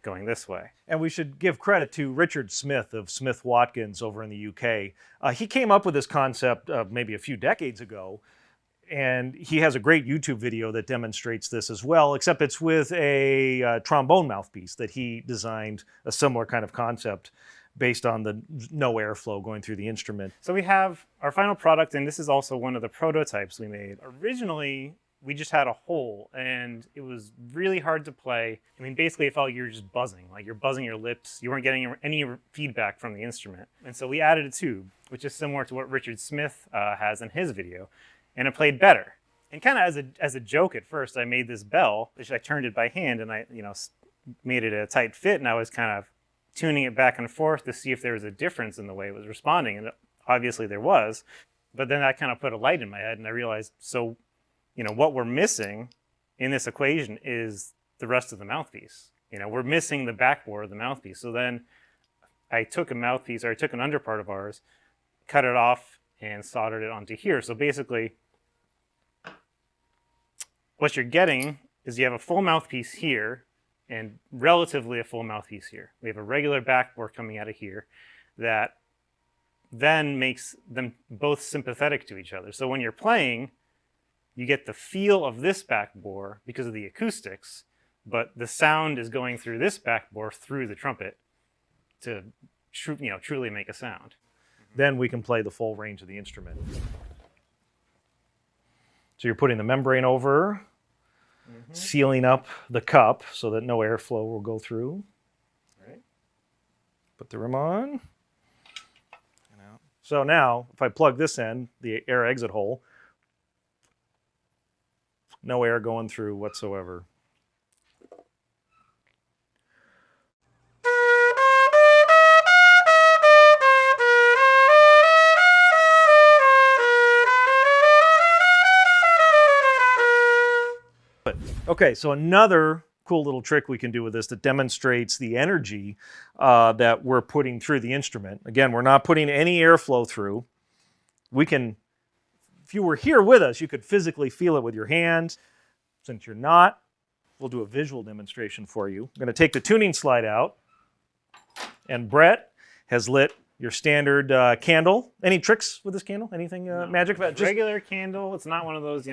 going this way. And we should give credit to Richard Smith of Smith Watkins over in the UK. He came up with this concept maybe a few decades ago, and he has a great YouTube video that demonstrates this as well, except it's with a trombone mouthpiece that he designed a similar kind of concept based on the no airflow going through the instrument. So we have our final product, and this is also one of the prototypes we made. Originally, we just had a hole, and it was really hard to play. I mean, basically, it felt like you were just buzzing, like you're buzzing your lips. You weren't getting any feedback from the instrument. And so we added a tube, which is similar to what Richard Smith has in his video, and it played better. And kind of as a joke at first, I made this bell, which I turned it by hand, and I made it a tight fit, and I was kind of tuning it back and forth to see if there was a difference in the way it was responding, and obviously there was. But then that kind of put a light in my head, and I realized, so what we're missing in this equation is the rest of the mouthpiece. We're missing the backbore of the mouthpiece. So then I took a mouthpiece, or I took an underpart of ours, cut it off, and soldered it onto here. So basically, what you're getting is you have a full mouthpiece here and relatively a full mouthpiece here. We have a regular backbore coming out of here that then makes them both sympathetic to each other. So when you're playing, you get the feel of this backbore because of the acoustics, but the sound is going through this backbore through the trumpet to truly make a sound. Then we can play the full range of the instrument. So you're putting the membrane over, sealing up the cup so that no airflow will go through. Right. Put the rim on. So now, if I plug this in, the air exit hole, no air going through whatsoever. Okay, so another cool little trick we can do with this that demonstrates the energy that we're putting through the instrument. Again, we're not putting any airflow through. We can, if you were here with us, you could physically feel it with your hands. Since you're not, we'll do a visual demonstration for you. I'm going to take the tuning slide out, and Brett has lit your standard candle. Any tricks with this candle? Anything magic about it? Just regular candle. It's not one of those,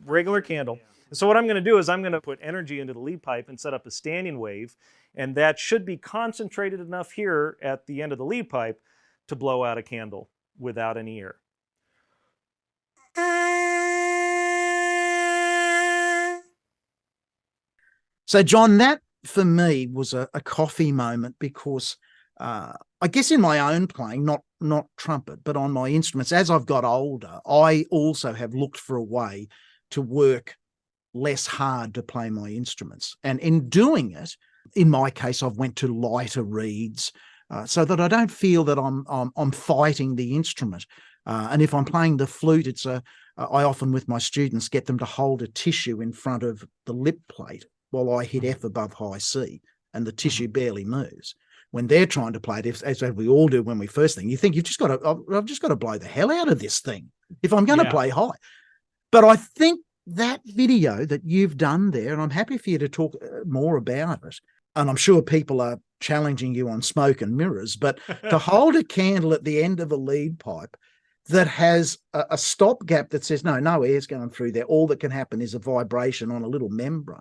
regular candle. Yeah. So what I'm going to do is I'm going to put energy into the lead pipe and set up a standing wave, and that should be concentrated enough here at the end of the lead pipe to blow out a candle without any air. So, John, that for me was a coffee moment because I guess in my own playing, not trumpet, but on my instruments, as I've got older, I also have looked for a way to work less hard to play my instruments. And in doing it, in my case, I've went to lighter reeds so that I don't feel that I'm fighting the instrument. And if I'm playing the flute, I often with my students get them to hold a tissue in front of the lip plate while I hit F above high C, and the tissue barely moves. When they're trying to play it, as we all do when we first thing, you think I've just got to blow the hell out of this thing if I'm going to play high. But I think that video that you've done there, and I'm happy for you to talk more about it, and I'm sure people are challenging you on smoke and mirrors, but to hold a candle at the end of a lead pipe that has a stopgap that says, no air's going through there. All that can happen is a vibration on a little membrane.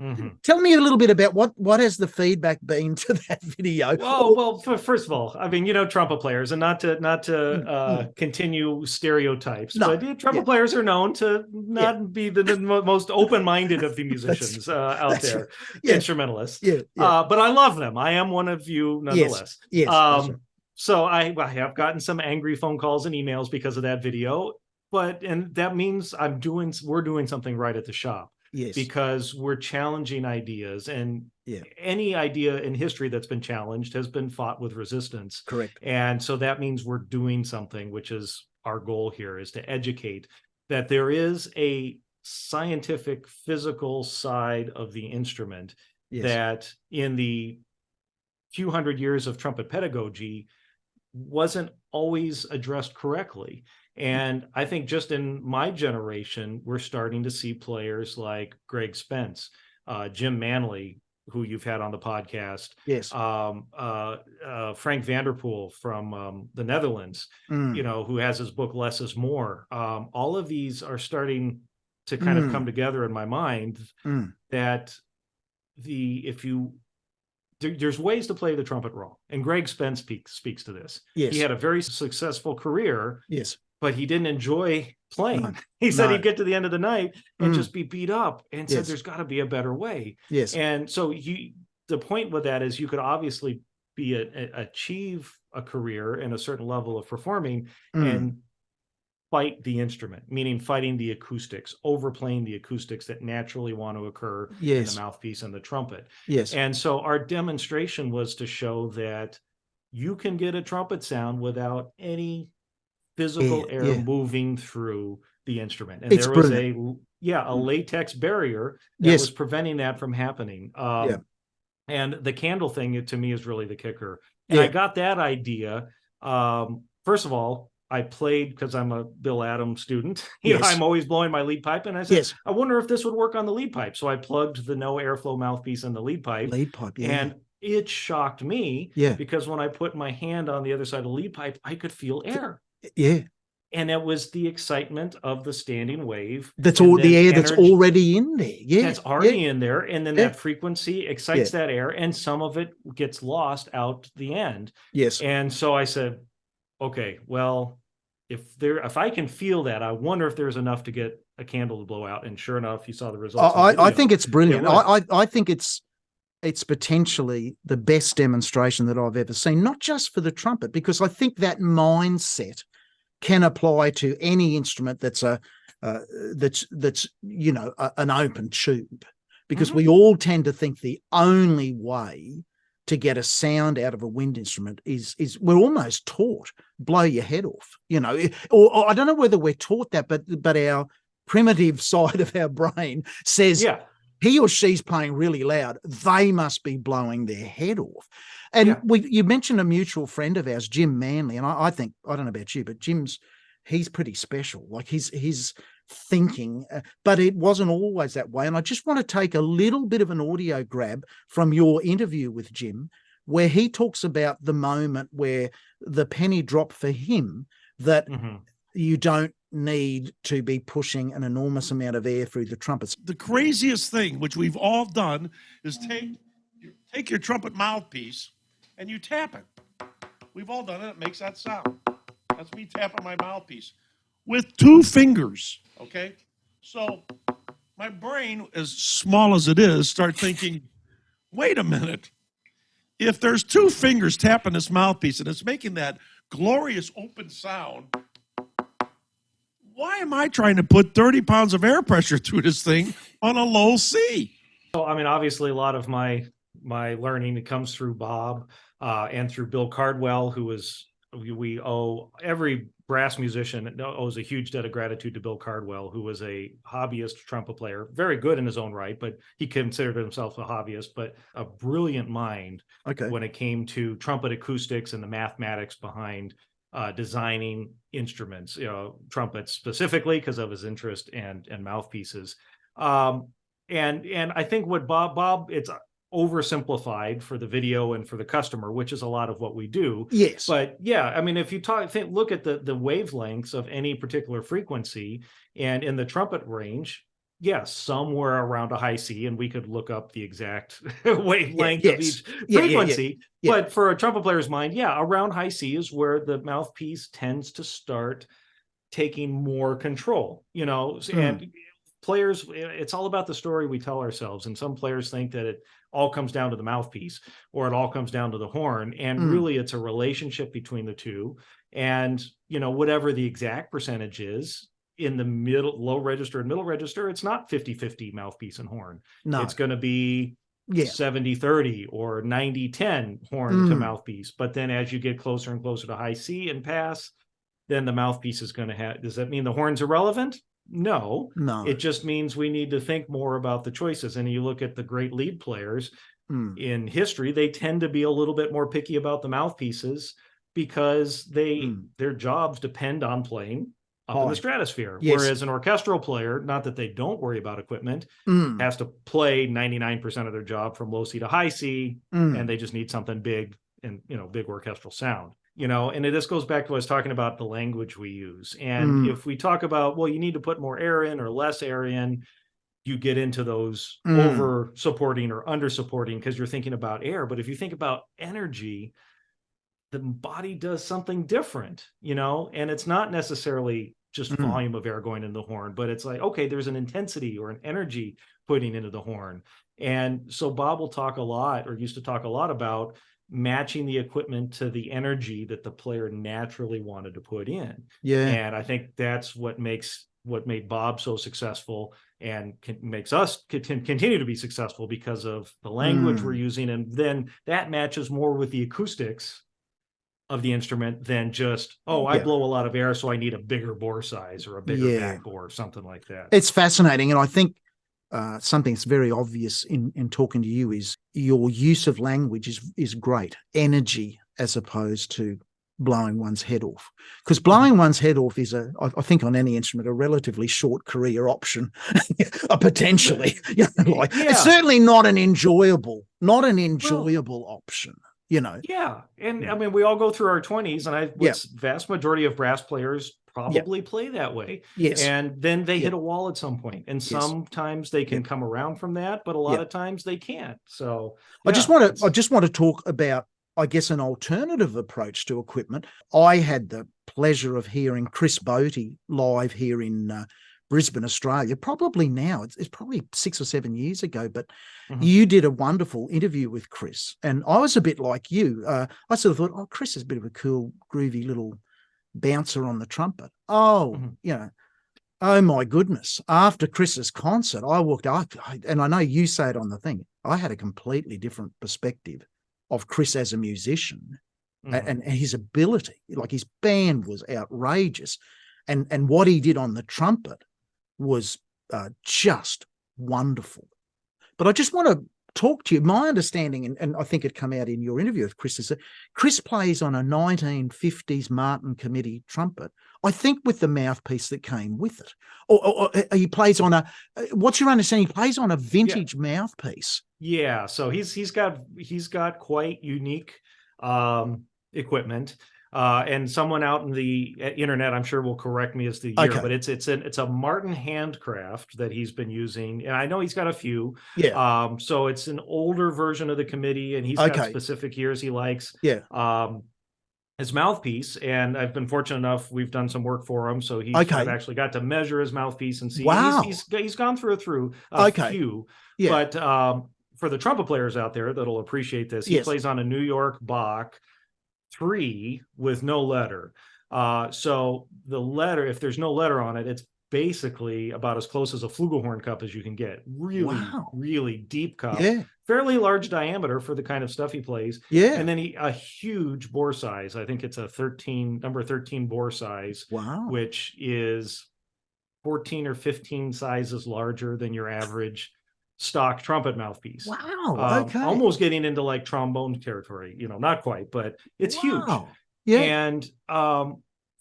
Mm-hmm. Tell me a little bit about what has the feedback been to that video? Well, first of all, I mean, trumpet players, and not to continue stereotypes, but trumpet players are known to not be the most open-minded of the musicians out there, instrumentalists. But I love them. I am one of you, nonetheless. Yes. So I have gotten some angry phone calls and emails because of that video, and that means we're doing something right at the shop. Yes. Because we're challenging ideas, and any idea in history that's been challenged has been fought with resistance. Correct. And so that means we're doing something, which is our goal here, is to educate that there is a scientific, physical side of the instrument that in the few hundred years of trumpet pedagogy wasn't always addressed correctly. And I think just in my generation, we're starting to see players like Greg Spence, Jim Manley, who you've had on the podcast, Yes. Frank Vanderpool from the Netherlands, who has his book Less is More. All of these are starting to kind of come together in my mind that there's ways to play the trumpet wrong. And Greg Spence speaks to this. Yes. He had a very successful career. Yes. But he didn't enjoy playing. No. He said No. he'd get to the end of the night and just be beat up, and said Yes. there's got to be a better way. Yes. And so the point with that is you could obviously achieve a career and a certain level of performing and fight the instrument, meaning fighting the acoustics, overplaying the acoustics that naturally want to occur in the mouthpiece and the trumpet. Yes. And so our demonstration was to show that you can get a trumpet sound without any physical air moving through the instrument. And It's there was brilliant. a latex barrier that was preventing that from happening. And the candle thing, to me, is really the kicker. And I got that idea. First of all, I played, because I'm a Bill Adams student. I'm always blowing my lead pipe. And I said, I wonder if this would work on the lead pipe. So I plugged the no airflow mouthpiece in the lead pipe. And it shocked me because when I put my hand on the other side of the lead pipe, I could feel air. Yeah. And it was the excitement of the standing wave. That's all the air that's already in there. Yeah. That's already in there. And then that frequency excites that air, and some of it gets lost out the end. Yes. And so I said, okay, well, if I can feel that, I wonder if there's enough to get a candle to blow out. And sure enough, you saw the results. I think it's brilliant. I think it's potentially the best demonstration that I've ever seen, not just for the trumpet, because I think that mindset can apply to any instrument that's an open tube, because we all tend to think the only way to get a sound out of a wind instrument is we're almost taught blow your head off, or I don't know whether we're taught that, but our primitive side of our brain says, he or she's playing really loud, they must be blowing their head off. And you mentioned a mutual friend of ours, Jim Manley, and I think, I don't know about you, but he's pretty special. Like his thinking, but it wasn't always that way. And I just want to take a little bit of an audio grab from your interview with Jim, where he talks about the moment where the penny dropped for him that you don't need to be pushing an enormous amount of air through the trumpets. The craziest thing, which we've all done, is take your trumpet mouthpiece and you tap it. We've all done it. It makes that sound. That's me tapping my mouthpiece with 2 fingers, okay? So my brain, as small as it is, start thinking, wait a minute. If there's 2 fingers tapping this mouthpiece and it's making that glorious open sound, why am I trying to put 30 pounds of air pressure through this thing on a low C? So, I mean, obviously a lot of my learning, it comes through Bob and through Bill Cardwell, we owe, every brass musician owes a huge debt of gratitude to Bill Cardwell, who was a hobbyist trumpet player, very good in his own right, but he considered himself a hobbyist, but a brilliant mind when it came to trumpet acoustics and the mathematics behind designing instruments, trumpets specifically because of his interest and mouthpieces. And I think what Bob, it's oversimplified for the video and for the customer, which is a lot of what we do. Yes. But yeah, I mean, if you look at the wavelengths of any particular frequency, and in the trumpet range, yes, somewhere around a high C, and we could look up the exact wavelength of each frequency. But for a trumpet player's mind, around high C is where the mouthpiece tends to start taking more control, and players, it's all about the story we tell ourselves. And some players think that it all comes down to the mouthpiece or it all comes down to the horn. And really it's a relationship between the two. And, whatever the exact percentage is in the low register and middle register, it's not 50-50 mouthpiece and horn. No. It's going to be 70-30 or 90-10 horn to mouthpiece. But then as you get closer and closer to high C and pass, then the mouthpiece is going to have, does that mean the horn's irrelevant? No. It just means we need to think more about the choices. And you look at the great lead players in history, they tend to be a little bit more picky about the mouthpieces because their jobs depend on playing up in the stratosphere. Yes. Whereas an orchestral player, not that they don't worry about equipment, Mm. has to play 99% of their job from low C to high C, and they just need something big and, big orchestral sound. And this goes back to what I was talking about, the language we use. And if we talk about, well, you need to put more air in or less air in, you get into those over supporting or under supporting because you're thinking about air. But if you think about energy, the body does something different, and it's not necessarily just volume of air going in the horn, but it's like, okay, there's an intensity or an energy putting into the horn. And so Bob will talk a lot, or used to talk a lot, about matching the equipment to the energy that the player naturally wanted to put in. Yeah. And I think that's what made Bob so successful and makes us continue to be successful, because of the language we're using. And then that matches more with the acoustics of the instrument than just, I blow a lot of air, so I need a bigger bore size or a bigger back bore or something like that. It's fascinating. And I think something that's very obvious in talking to you is your use of language is great. Energy as opposed to blowing one's head off. Because blowing one's head off is, I think on any instrument, a relatively short career option, potentially. It's certainly not an enjoyable option. Yeah. And I mean, we all go through our 20s, and vast majority of brass players probably play that way. Yes. And then they hit a wall at some point. And sometimes they can come around from that, but a lot of times they can't. So I just want to talk about, I guess, an alternative approach to equipment. I had the pleasure of hearing Chris Botti live here in Brisbane, Australia, probably now. It's probably 6 or 7 years ago, but you did a wonderful interview with Chris. And I was a bit like you. I sort of thought, Chris is a bit of a cool, groovy little bouncer on the trumpet. Oh my goodness. After Chris's concert, I walked out, and I know you say it on the thing, I had a completely different perspective of Chris as a musician and his ability. Like, his band was outrageous. And what he did on the trumpet was just wonderful. But I just want to talk to you. My understanding, and I think it came out in your interview with Chris, is that Chris plays on a 1950s Martin Committee trumpet, I think with the mouthpiece that came with it. Or he plays on what's your understanding? He plays on a vintage mouthpiece. Yeah, so he's got quite unique equipment. And someone out in the internet, I'm sure, will correct me as the year, but it's a Martin handcraft that he's been using, and I know he's got a few. Yeah. So it's an older version of the Committee, and he's got specific years he likes. Yeah. His mouthpiece, and I've been fortunate enough, we've done some work for him, so I've actually got to measure his mouthpiece and see. Wow. He's gone through a few. Yeah. But for the trumpet players out there that'll appreciate this, he plays on a New York Bach 3 with no letter. So the letter, if there's no letter on it, it's basically about as close as a flugelhorn cup as you can get. Really deep cup. Yeah. Fairly large diameter for the kind of stuff he plays. Yeah. And then a huge bore size. I think it's a number 13 bore size. Wow. Which is 14 or 15 sizes larger than your average stock trumpet mouthpiece. Wow. Almost getting into like trombone territory, not quite, but it's huge. Yeah. And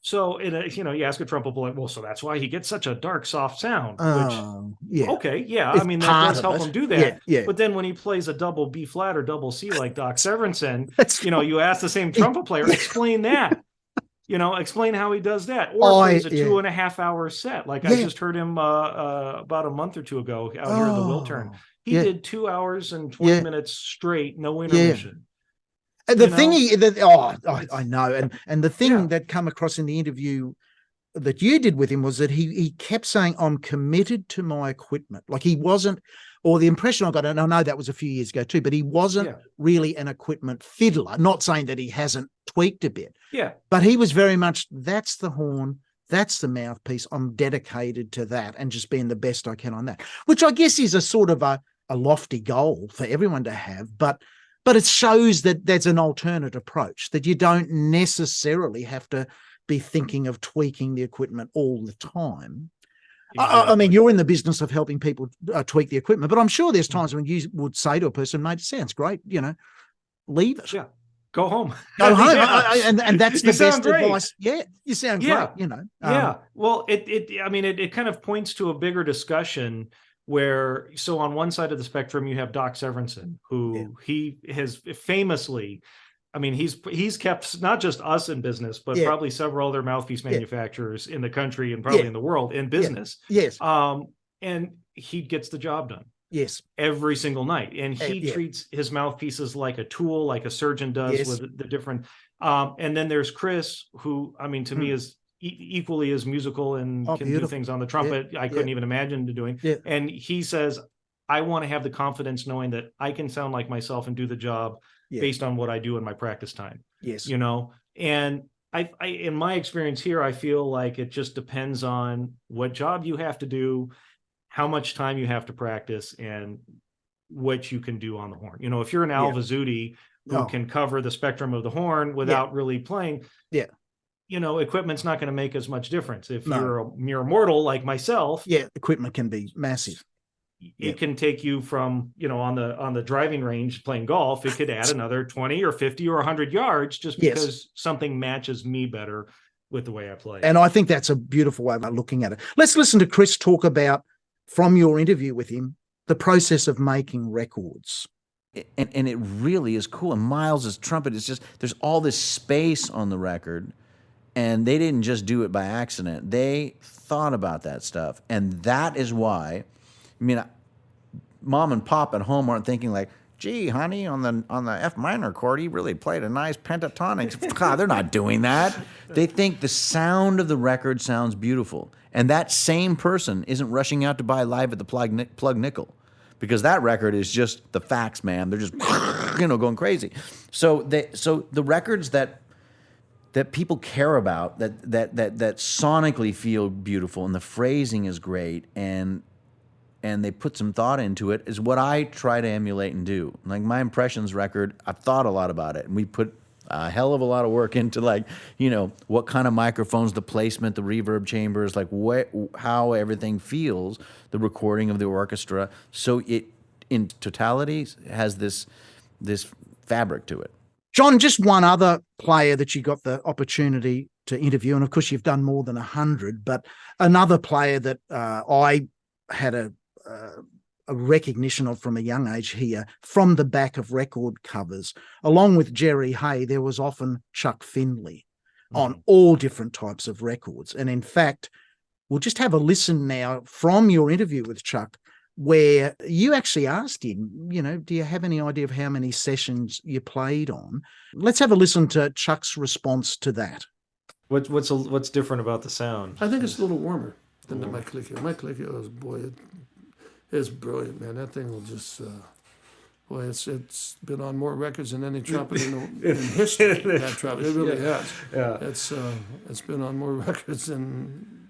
so you ask a trumpet player, well, so that's why he gets such a dark, soft sound. I mean, that does help him do that. Yeah. But then when he plays a double B flat or double C like Doc Severinsen, you ask the same trumpet player, explain that. Explain how he does that. Or plays a 2.5 hour set. Like I just heard him about a month or two ago out here at the Wiltern. He did 2 hours and 20 minutes straight, no intermission. And the thing I know. And the thing that come across in the interview that you did with him was that he kept saying, I'm committed to my equipment. Like he wasn't, or the impression I got, and I know that was a few years ago too, but he wasn't really an equipment fiddler. Not saying that he hasn't tweaked a bit. Yeah. But he was very much, that's the horn, that's the mouthpiece. I'm dedicated to that and just being the best I can on that, which I guess is a sort of a lofty goal for everyone to have. But it shows that there's an alternate approach, that you don't necessarily have to be thinking of tweaking the equipment all the time. Exactly. I mean, you're in the business of helping people tweak the equipment, but I'm sure there's times when you would say to a person, mate, it sounds great, leave it. Yeah. go home. Go home. Yeah. And that's the You sound best great. advice. Yeah, you sound Yeah. great, you know. Yeah. Well, it kind of points to a bigger discussion where, so on one side of the spectrum, you have Doc Severinsen, who he has famously, I mean, he's kept not just us in business, but Yeah. probably several other mouthpiece manufacturers in the country and probably in the world in business. Yes. And he gets the job done. Yes. Every single night. And he treats his mouthpieces like a tool, like a surgeon does with the different. And then there's Chris, who, I mean, to me is equally as musical and can do things on the trumpet. I couldn't even imagine doing. And he says, I want to have the confidence knowing that I can sound like myself and do the job based on what I do in my practice time. Yes. You know, and I in my experience here, I feel like it just depends on what job you have to do, how much time you have to practice, and what you can do on the horn. You know, if you're an Al Vizzuti who can cover the spectrum of the horn without really playing, you know, equipment's not going to make as much difference. If you're a mere mortal like myself, equipment can be massive. It can take you from, you know, on the driving range playing golf, it could add another 20 or 50 or 100 yards just because something matches me better with the way I play. And I think that's a beautiful way of looking at it. Let's listen to Chris talk about, from your interview with him, the process of making records. And it really is cool. And Miles's trumpet is just, there's all this space on the record, and they didn't just do it by accident. They thought about that stuff. And that is why, I mean, Mom and Pop at home aren't thinking like, gee, honey, on the F minor chord, he really played a nice pentatonic. God, they're not doing that. They think the sound of the record sounds beautiful. And that same person isn't rushing out to buy Live at the Plug Nickel, because that record is just the facts, man. They're just, you know, going crazy. So the records that people care about, that sonically feel beautiful and the phrasing is great and they put some thought into it, is what I try to emulate and do. Like my Impressions record, I've thought a lot about it, and we put a hell of a lot of work into, like, you know, what kind of microphones, the placement, the reverb chambers, like how everything feels, the recording of the orchestra, so it in totality has this fabric to it. John, just one other player that you got the opportunity to interview, and of course you've done more than 100, but another player that I had a recognition of from a young age here, from the back of record covers, along with Jerry Hay, there was often Chuck Findley on all different types of records. And in fact, we'll just have a listen now from your interview with Chuck, where you actually asked him, you know, do you have any idea of how many sessions you played on? Let's have a listen to Chuck's response to that. What's different about the sound? I think it's a little warmer than my clicker. My clicker, it's brilliant, man. That thing will just, boy, it's been on more records than any trumpet in history. That trumpet, it really has. Yeah. It's been on more records than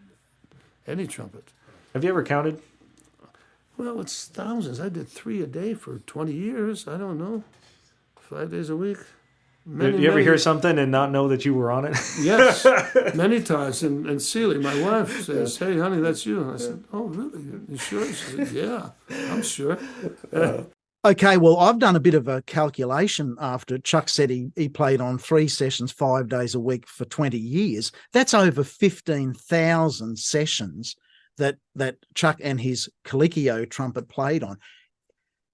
any trumpet. Have you ever counted? Well, it's thousands. I did 3 a day for 20 years. I don't know, 5 days a week. Did you ever hear something and not know that you were on it? Yes, many times. And Celie, my wife, says, "Hey, honey, that's you." And I said, "Oh, really? You sure?" She said, "Yeah, I'm sure." Okay, well, I've done a bit of a calculation after Chuck said he played on 3 sessions 5 days a week for 20 years. That's over 15,000 sessions that Chuck and his Colicchio trumpet played on.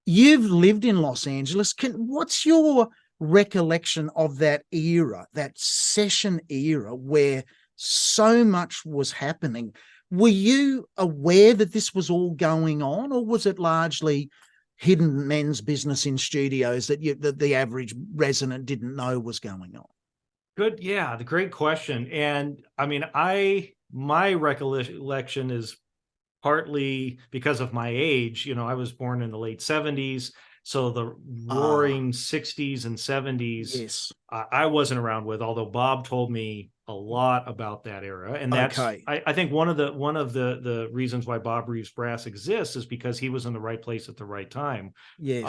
You've lived in Los Angeles. What's your recollection of that era, that session era where so much was happening? Were you aware that this was all going on, or was it largely hidden men's business in studios that the average resident didn't know was going on? Good. Yeah, the great question. And I mean, my recollection is partly because of my age. You know, I was born in the late 70s. So the roaring 60s and 70s, yes, I wasn't around with, although Bob told me a lot about that era. And that's, I think one of the reasons why Bob Reeves Brass exists is because he was in the right place at the right time. Yes.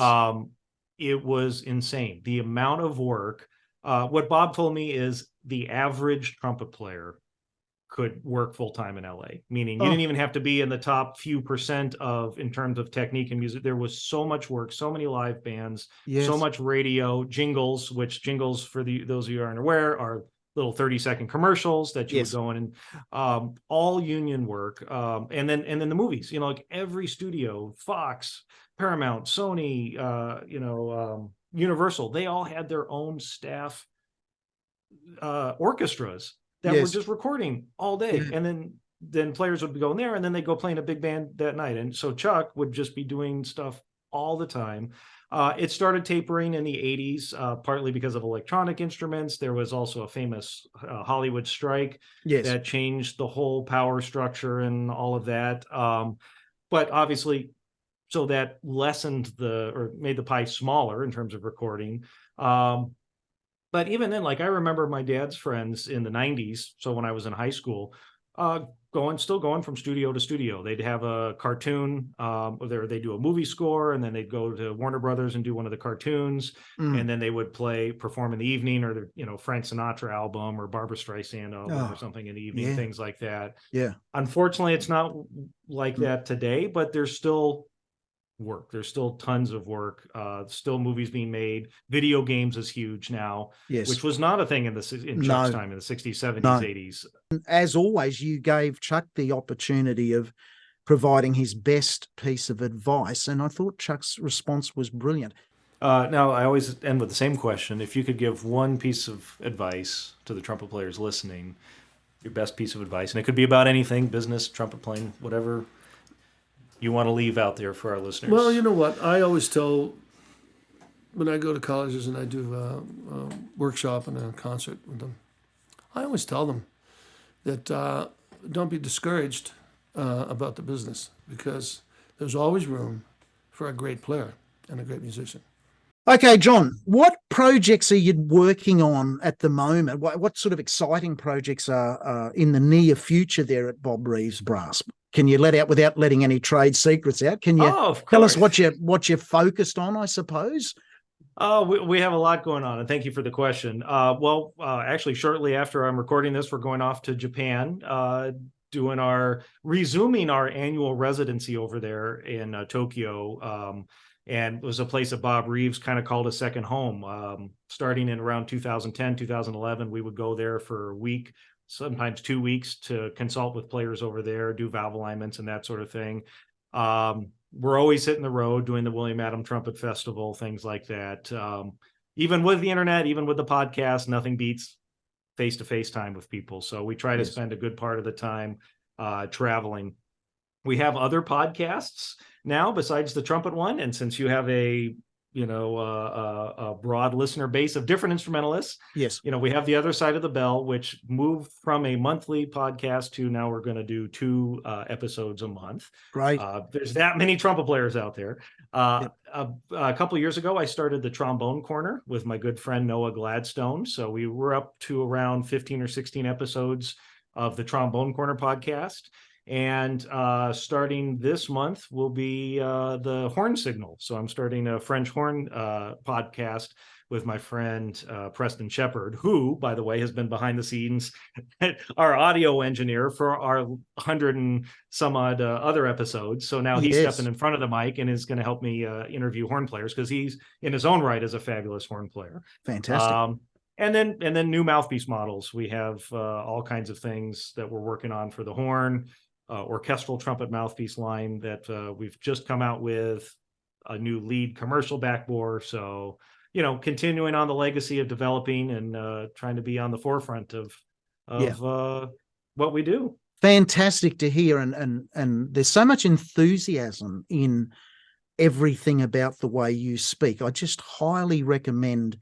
It was insane. The amount of work, what Bob told me is the average trumpet player could work full time in LA, meaning you Oh. didn't even have to be in the top few percent in terms of technique and music. There was so much work, so many live bands, Yes. so much radio jingles, which jingles for those of you who aren't aware are little 30-second commercials that you Yes. would go in and all union work. And then the movies, like every studio, Fox, Paramount, Sony, Universal, they all had their own staff orchestras that were Yes. just recording all day. Yeah. And then players would be going there and then they'd go play in a big band that night. And so Chuck would just be doing stuff all the time. It started tapering in the 80s, partly because of electronic instruments. There was also a famous Hollywood strike Yes. that changed the whole power structure and all of that. But obviously, so that lessened or made the pie smaller in terms of recording. But even then, like I remember my dad's friends in the 90s. So when I was in high school, still going from studio to studio. They'd have a cartoon, they do a movie score, and then they'd go to Warner Brothers and do one of the cartoons, and then they would perform in the evening, or Frank Sinatra album or Barbra Streisand album or something in the evening, things like that. Yeah. Unfortunately, it's not like that today, but there's still work. There's still tons of work. Still movies being made. Video games is huge now, Yes. which was not a thing in Chuck's time in the 60s, 70s, 80s. As always, you gave Chuck the opportunity of providing his best piece of advice, and I thought Chuck's response was brilliant. Now, I always end with the same question. If you could give one piece of advice to the trumpet players listening, your best piece of advice, and it could be about anything, business, trumpet playing, whatever you want to leave out there for our listeners. Well, you know what? I always tell, when I go to colleges and I do a workshop and a concert with them, I always tell them that don't be discouraged about the business, because there's always room for a great player and a great musician. Okay, John, what projects are you working on at the moment? What sort of exciting projects are in the near future there at Bob Reeves Brass? Can you let out, without letting any trade secrets out? Can you tell us what you're focused on, I suppose? We have a lot going on, and thank you for the question. Actually, shortly after I'm recording this, we're going off to Japan, resuming our annual residency over there in Tokyo. And it was a place that Bob Reeves kind of called a second home. Starting in around 2010, 2011, we would go there for a week, sometimes 2 weeks, to consult with players over there, do valve alignments and that sort of thing. We're always hitting the road, doing the William Adam Trumpet Festival, things like that. Even with the internet, even with the podcast, nothing beats face-to-face time with people. So we try to spend a good part of the time traveling. We have other podcasts now besides the trumpet one, and since you have a broad listener base of different instrumentalists, yes, we have The Other Side of the Bell, which moved from a monthly podcast to now we're going to do 2 episodes a month. Right. There's that many trumpet players out there. A couple of years ago, I started the Trombone Corner with my good friend Noah Gladstone. So we were up to around 15 or 16 episodes of the Trombone Corner podcast. And starting this month will be the Horn Signal. So I'm starting a French horn podcast with my friend Preston Shepard, who, by the way, has been behind the scenes, our audio engineer for our 100 and some odd other episodes. So now he's stepping in front of the mic and is going to help me interview horn players, because he's in his own right is a fabulous horn player. Fantastic. And then new mouthpiece models. We have all kinds of things that we're working on for the horn. Orchestral trumpet mouthpiece line that we've just come out with, a new lead commercial backbore. So, continuing on the legacy of developing and trying to be on the forefront of what we do. Fantastic to hear. And there's so much enthusiasm in everything about the way you speak. I just highly recommend,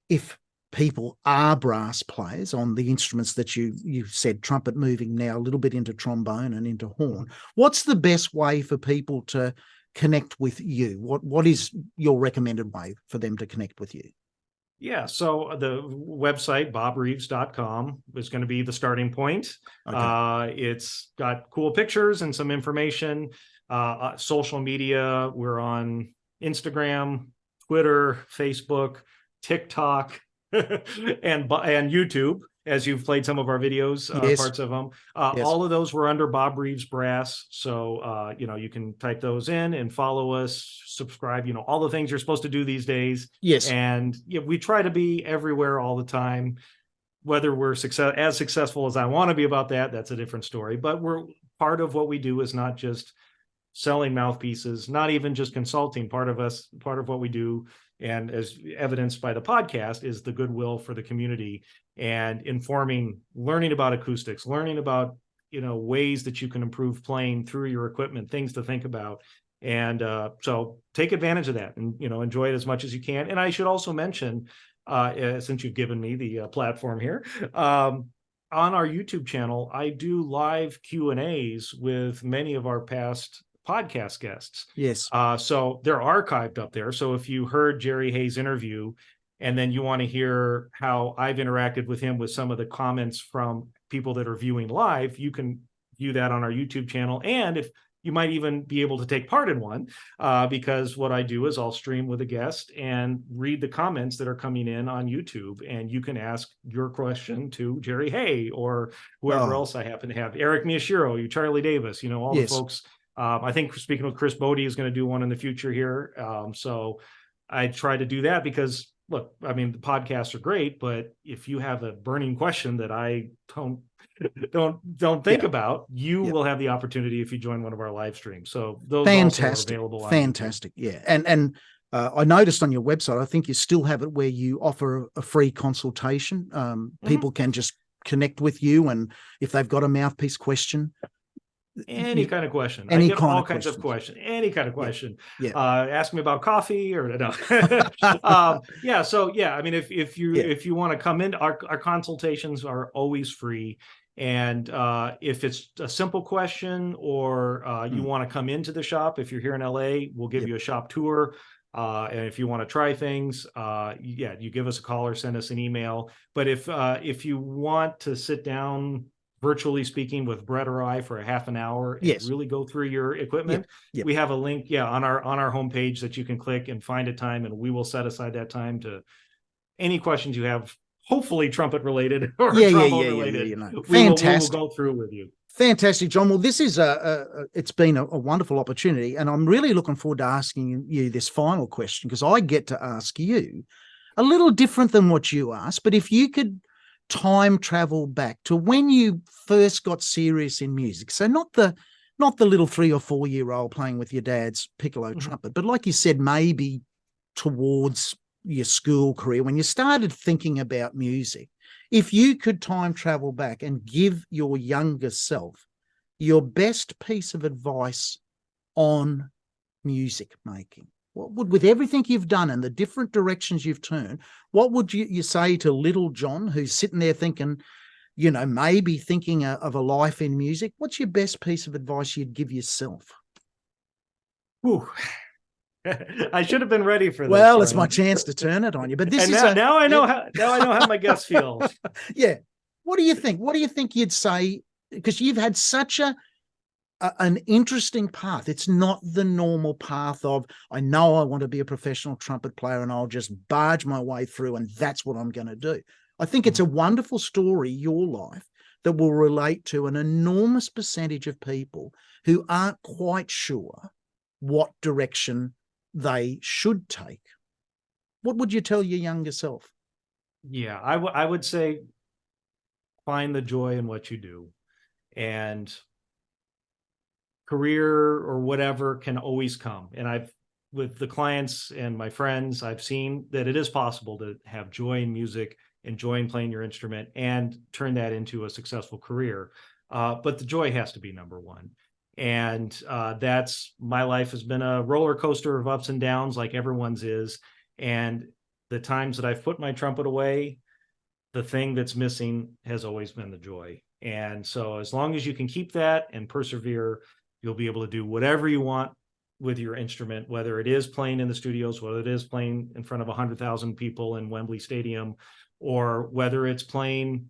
if people are brass players on the instruments that you said, trumpet moving now a little bit into trombone and into horn, what's the best way for people to connect with you? What is your recommended way for them to connect with you? Yeah, so the website, bobreeves.com, is going to be the starting point. Okay. It's got cool pictures and some information. Social media, we're on Instagram, Twitter, Facebook, TikTok, and YouTube. as you've played some of our videos, Yes. parts of them. Yes. All of those were under Bob Reeves Brass. So, you can type those in and follow us, subscribe, all the things you're supposed to do these days. Yes. And we try to be everywhere all the time. Whether we're as successful as I want to be about that, that's a different story. But part of what we do is not just selling mouthpieces, not even just consulting. Part of what we do, and as evidenced by the podcast, is the goodwill for the community and informing, learning about acoustics, learning about, ways that you can improve playing through your equipment, things to think about. And so take advantage of that and, enjoy it as much as you can. And I should also mention, since you've given me the platform here, on our YouTube channel, I do live Q&As with many of our past podcast guests. Yes. So they're archived up there. So if you heard Jerry Hayes' interview and then you want to hear how I've interacted with him with some of the comments from people that are viewing live, you can view that on our YouTube channel. And if you might even be able to take part in one, because what I do is I'll stream with a guest and read the comments that are coming in on YouTube, and you can ask your question to Jerry Hay or whoever else I happen to have, Eric Miyashiro, Charlie Davis, all the folks. I think speaking with Chris Botti is going to do one in the future here. So I try to do that because, look, I mean, the podcasts are great, but if you have a burning question that I don't think about, you will have the opportunity if you join one of our live streams. So those also are available. Fantastic. Yeah. And I noticed on your website, I think you still have it where you offer a free consultation. People can just connect with you, and if they've got a mouthpiece question, any kind of question. Any I get kind all of kinds of questions. Any kind of question. Yeah. Ask me about coffee or no. Yeah. So yeah, I mean, if you want to come in, our consultations are always free. And if it's a simple question or you want to come into the shop, if you're here in LA, we'll give you a shop tour. And if you want to try things, you give us a call or send us an email. But if you want to sit down, virtually speaking, with Brett or I for a half an hour and really go through your equipment, we have a link on our homepage that you can click and find a time, and we will set aside that time to any questions you have, hopefully trumpet related or trombone related. Fantastic. We will go through with you. Fantastic, John. Well, this is it's been a wonderful opportunity, and I'm really looking forward to asking you this final question, because I get to ask you a little different than what you asked. But if you could time travel back to when you first got serious in music, so not the little 3 or 4 year old playing with your dad's piccolo trumpet, but like you said, maybe towards your school career, when you started thinking about music, if you could time travel back and give your younger self your best piece of advice on music making, what would, with everything you've done and the different directions you've turned, what would you say to little John, who's sitting there thinking, maybe thinking of a life in music? What's your best piece of advice you'd give yourself? Ooh. I should have been ready for this. Well, it's my chance to turn it on you. But this now I know how my guest feels. Yeah. What do you think? What do you think you'd say? Because you've had such an interesting path. It's not the normal path of, I know I want to be a professional trumpet player and I'll just barge my way through and that's what I'm going to do. I think it's a wonderful story, your life, that will relate to an enormous percentage of people who aren't quite sure what direction they should take. What would you tell your younger self? Yeah, I would say find the joy in what you do, and career or whatever can always come. And with the clients and my friends, I've seen that it is possible to have joy in music, enjoying playing your instrument, and turn that into a successful career. But the joy has to be number one. And that's, my life has been a roller coaster of ups and downs, like everyone's is. And the times that I've put my trumpet away, the thing that's missing has always been the joy. And so as long as you can keep that and persevere, you'll be able to do whatever you want with your instrument, whether it is playing in the studios, whether it is playing in front of 100,000 people in Wembley Stadium, or whether it's playing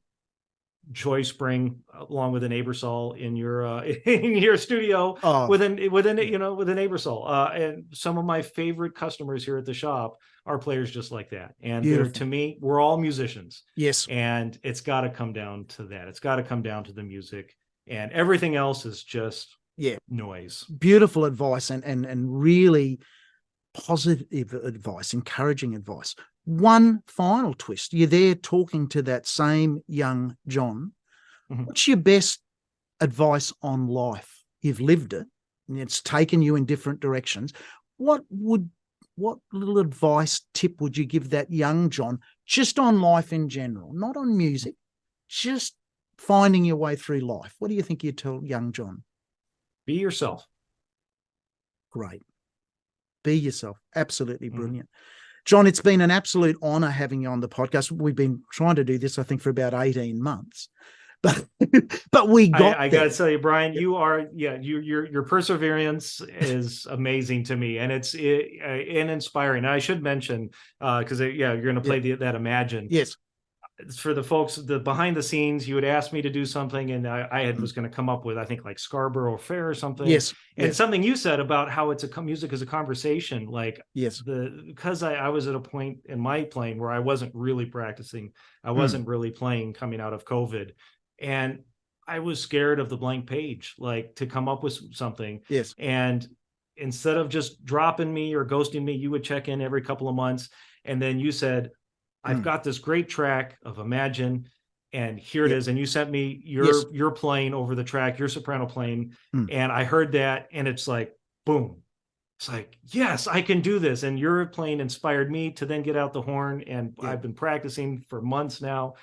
choice spring along with an Aebersoll in your studio Oh. with a Aebersoll. And some of my favorite customers here at the shop are players just like that. And to me, we're all musicians. Yes. And it's got to come down to that. It's got to come down to the music, and everything else is just noise. Beautiful advice and really positive advice, encouraging advice. One final twist. You're there talking to that same young John. Mm-hmm. What's your best advice on life? You've lived it, and it's taken you in different directions. What little advice tip would you give that young John just on life in general, not on music, just finding your way through life? What do you think you'd tell young John? Be yourself. Great. Be yourself. Absolutely brilliant. John, it's been an absolute honor having you on the podcast. We've been trying to do this, I think, for about 18 months. But we got I got to tell you, Brian, your perseverance is amazing to me, and it's inspiring. And I should mention, because you're going to play that Imagine. Yes. For the folks, the behind the scenes, you had asked me to do something, and I was going to come up with, I think, like Scarborough Fair or something. Yes. And something you said about how it's music is a conversation. Like, because I was at a point in my playing where I wasn't really practicing, I wasn't really playing coming out of COVID, and I was scared of the blank page, like to come up with something. Yes. And instead of just dropping me or ghosting me, you would check in every couple of months, and then you said, I've got this great track of Imagine, and here it is. And you sent me your playing over the track, your soprano playing. And I heard that, and it's like, boom. It's like, yes, I can do this. And your playing inspired me to then get out the horn. And I've been practicing for months now,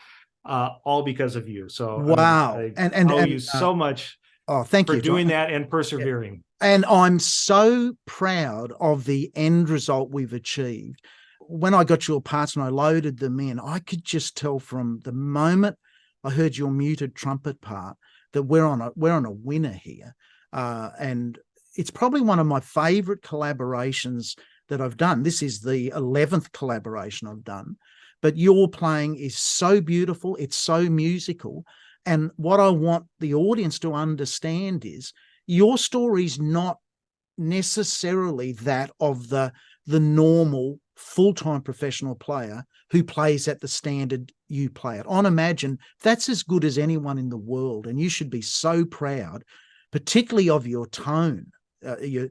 all because of you. So wow. I owe you so much thank for you, doing John. that and persevering. And I'm so proud of the end result we've achieved. When I got your parts and I loaded them in, I could just tell from the moment I heard your muted trumpet part that we're on a winner here. And it's probably one of my favorite collaborations that I've done. This is the 11th collaboration I've done, but your playing is so beautiful. It's so musical. And what I want the audience to understand is your story's not necessarily that of the normal full-time professional player who plays at the standard you play at. On Imagine, that's as good as anyone in the world, and you should be so proud, particularly of your tone, your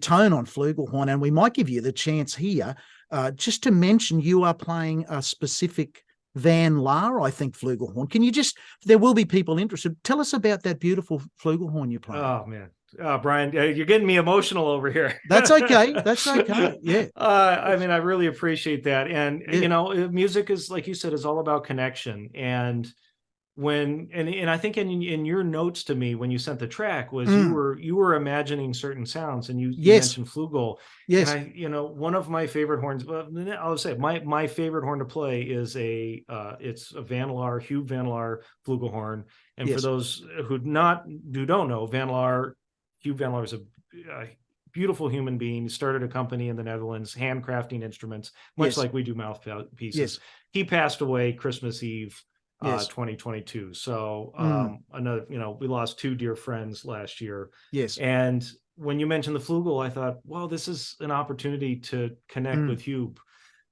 tone on flugelhorn. And we might give you the chance here just to mention you are playing a specific Van Laar, I think, flugelhorn. Can you there will be people interested. Tell us about that beautiful flugelhorn you play. Oh, man. Brian, you're getting me emotional over here. That's okay. That's okay. Yeah. I mean, I really appreciate that. And, music is, like you said, is all about connection. And and I think in your notes to me, when you sent the track was you were imagining certain sounds, and you mentioned flugel. Yes. And one of my favorite horns, I'll say my favorite horn to play is it's a Van Laar, Hugh Van Laar flugelhorn. And for those who don't know, Hugh Van Laar is a beautiful human being. He started a company in the Netherlands, handcrafting instruments, much like we do mouthpieces. Yes. He passed away Christmas Eve, 2022. So we lost two dear friends last year. Yes. And when you mentioned the flugel, I thought, well, this is an opportunity to connect with Hugh,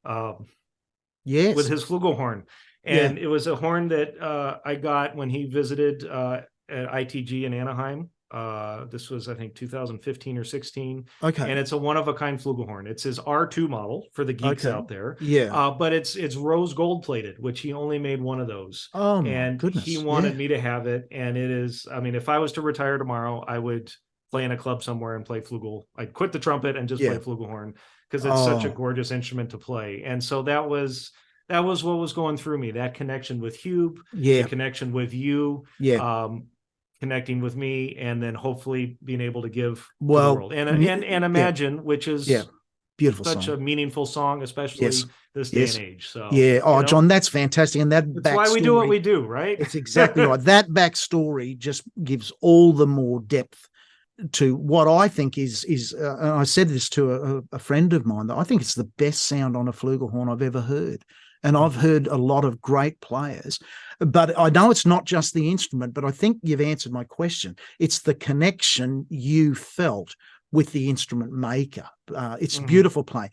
with his flugelhorn. And it was a horn that I got when he visited at ITG in Anaheim. This was, I think, 2015 or 16. Okay. And it's a one-of-a-kind flugelhorn. It's his R2 model for the geeks out there. Yeah. But it's rose gold plated, which he only made one of those. Oh, my and goodness. He wanted me to have it. And it is, I mean, if I was to retire tomorrow, I would play in a club somewhere and play flugel. I'd quit the trumpet and just play flugelhorn, because it's such a gorgeous instrument to play. And so that was what was going through me, that connection with Hugh, the connection with you. Connecting with me, and then hopefully being able to give to the world. And Imagine, which is beautiful, such a meaningful song, especially this day and age. So John, that's fantastic. And that's why we do what we do, right? It's exactly right. That backstory just gives all the more depth to what I think is and I said this to a friend of mine, that I think it's the best sound on a flugelhorn I've ever heard. and I've heard a lot of great players. But I know it's not just the instrument, but I think you've answered my question. It's the connection you felt with the instrument maker. It's beautiful play.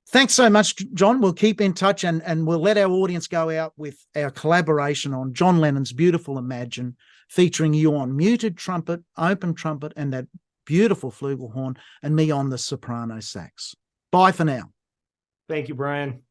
Thanks so much, John. We'll keep in touch, and we'll let our audience go out with our collaboration on John Lennon's Beautiful Imagine, featuring you on muted trumpet, open trumpet, and that beautiful flugelhorn, and me on the soprano sax. Bye for now. Thank you, Brian.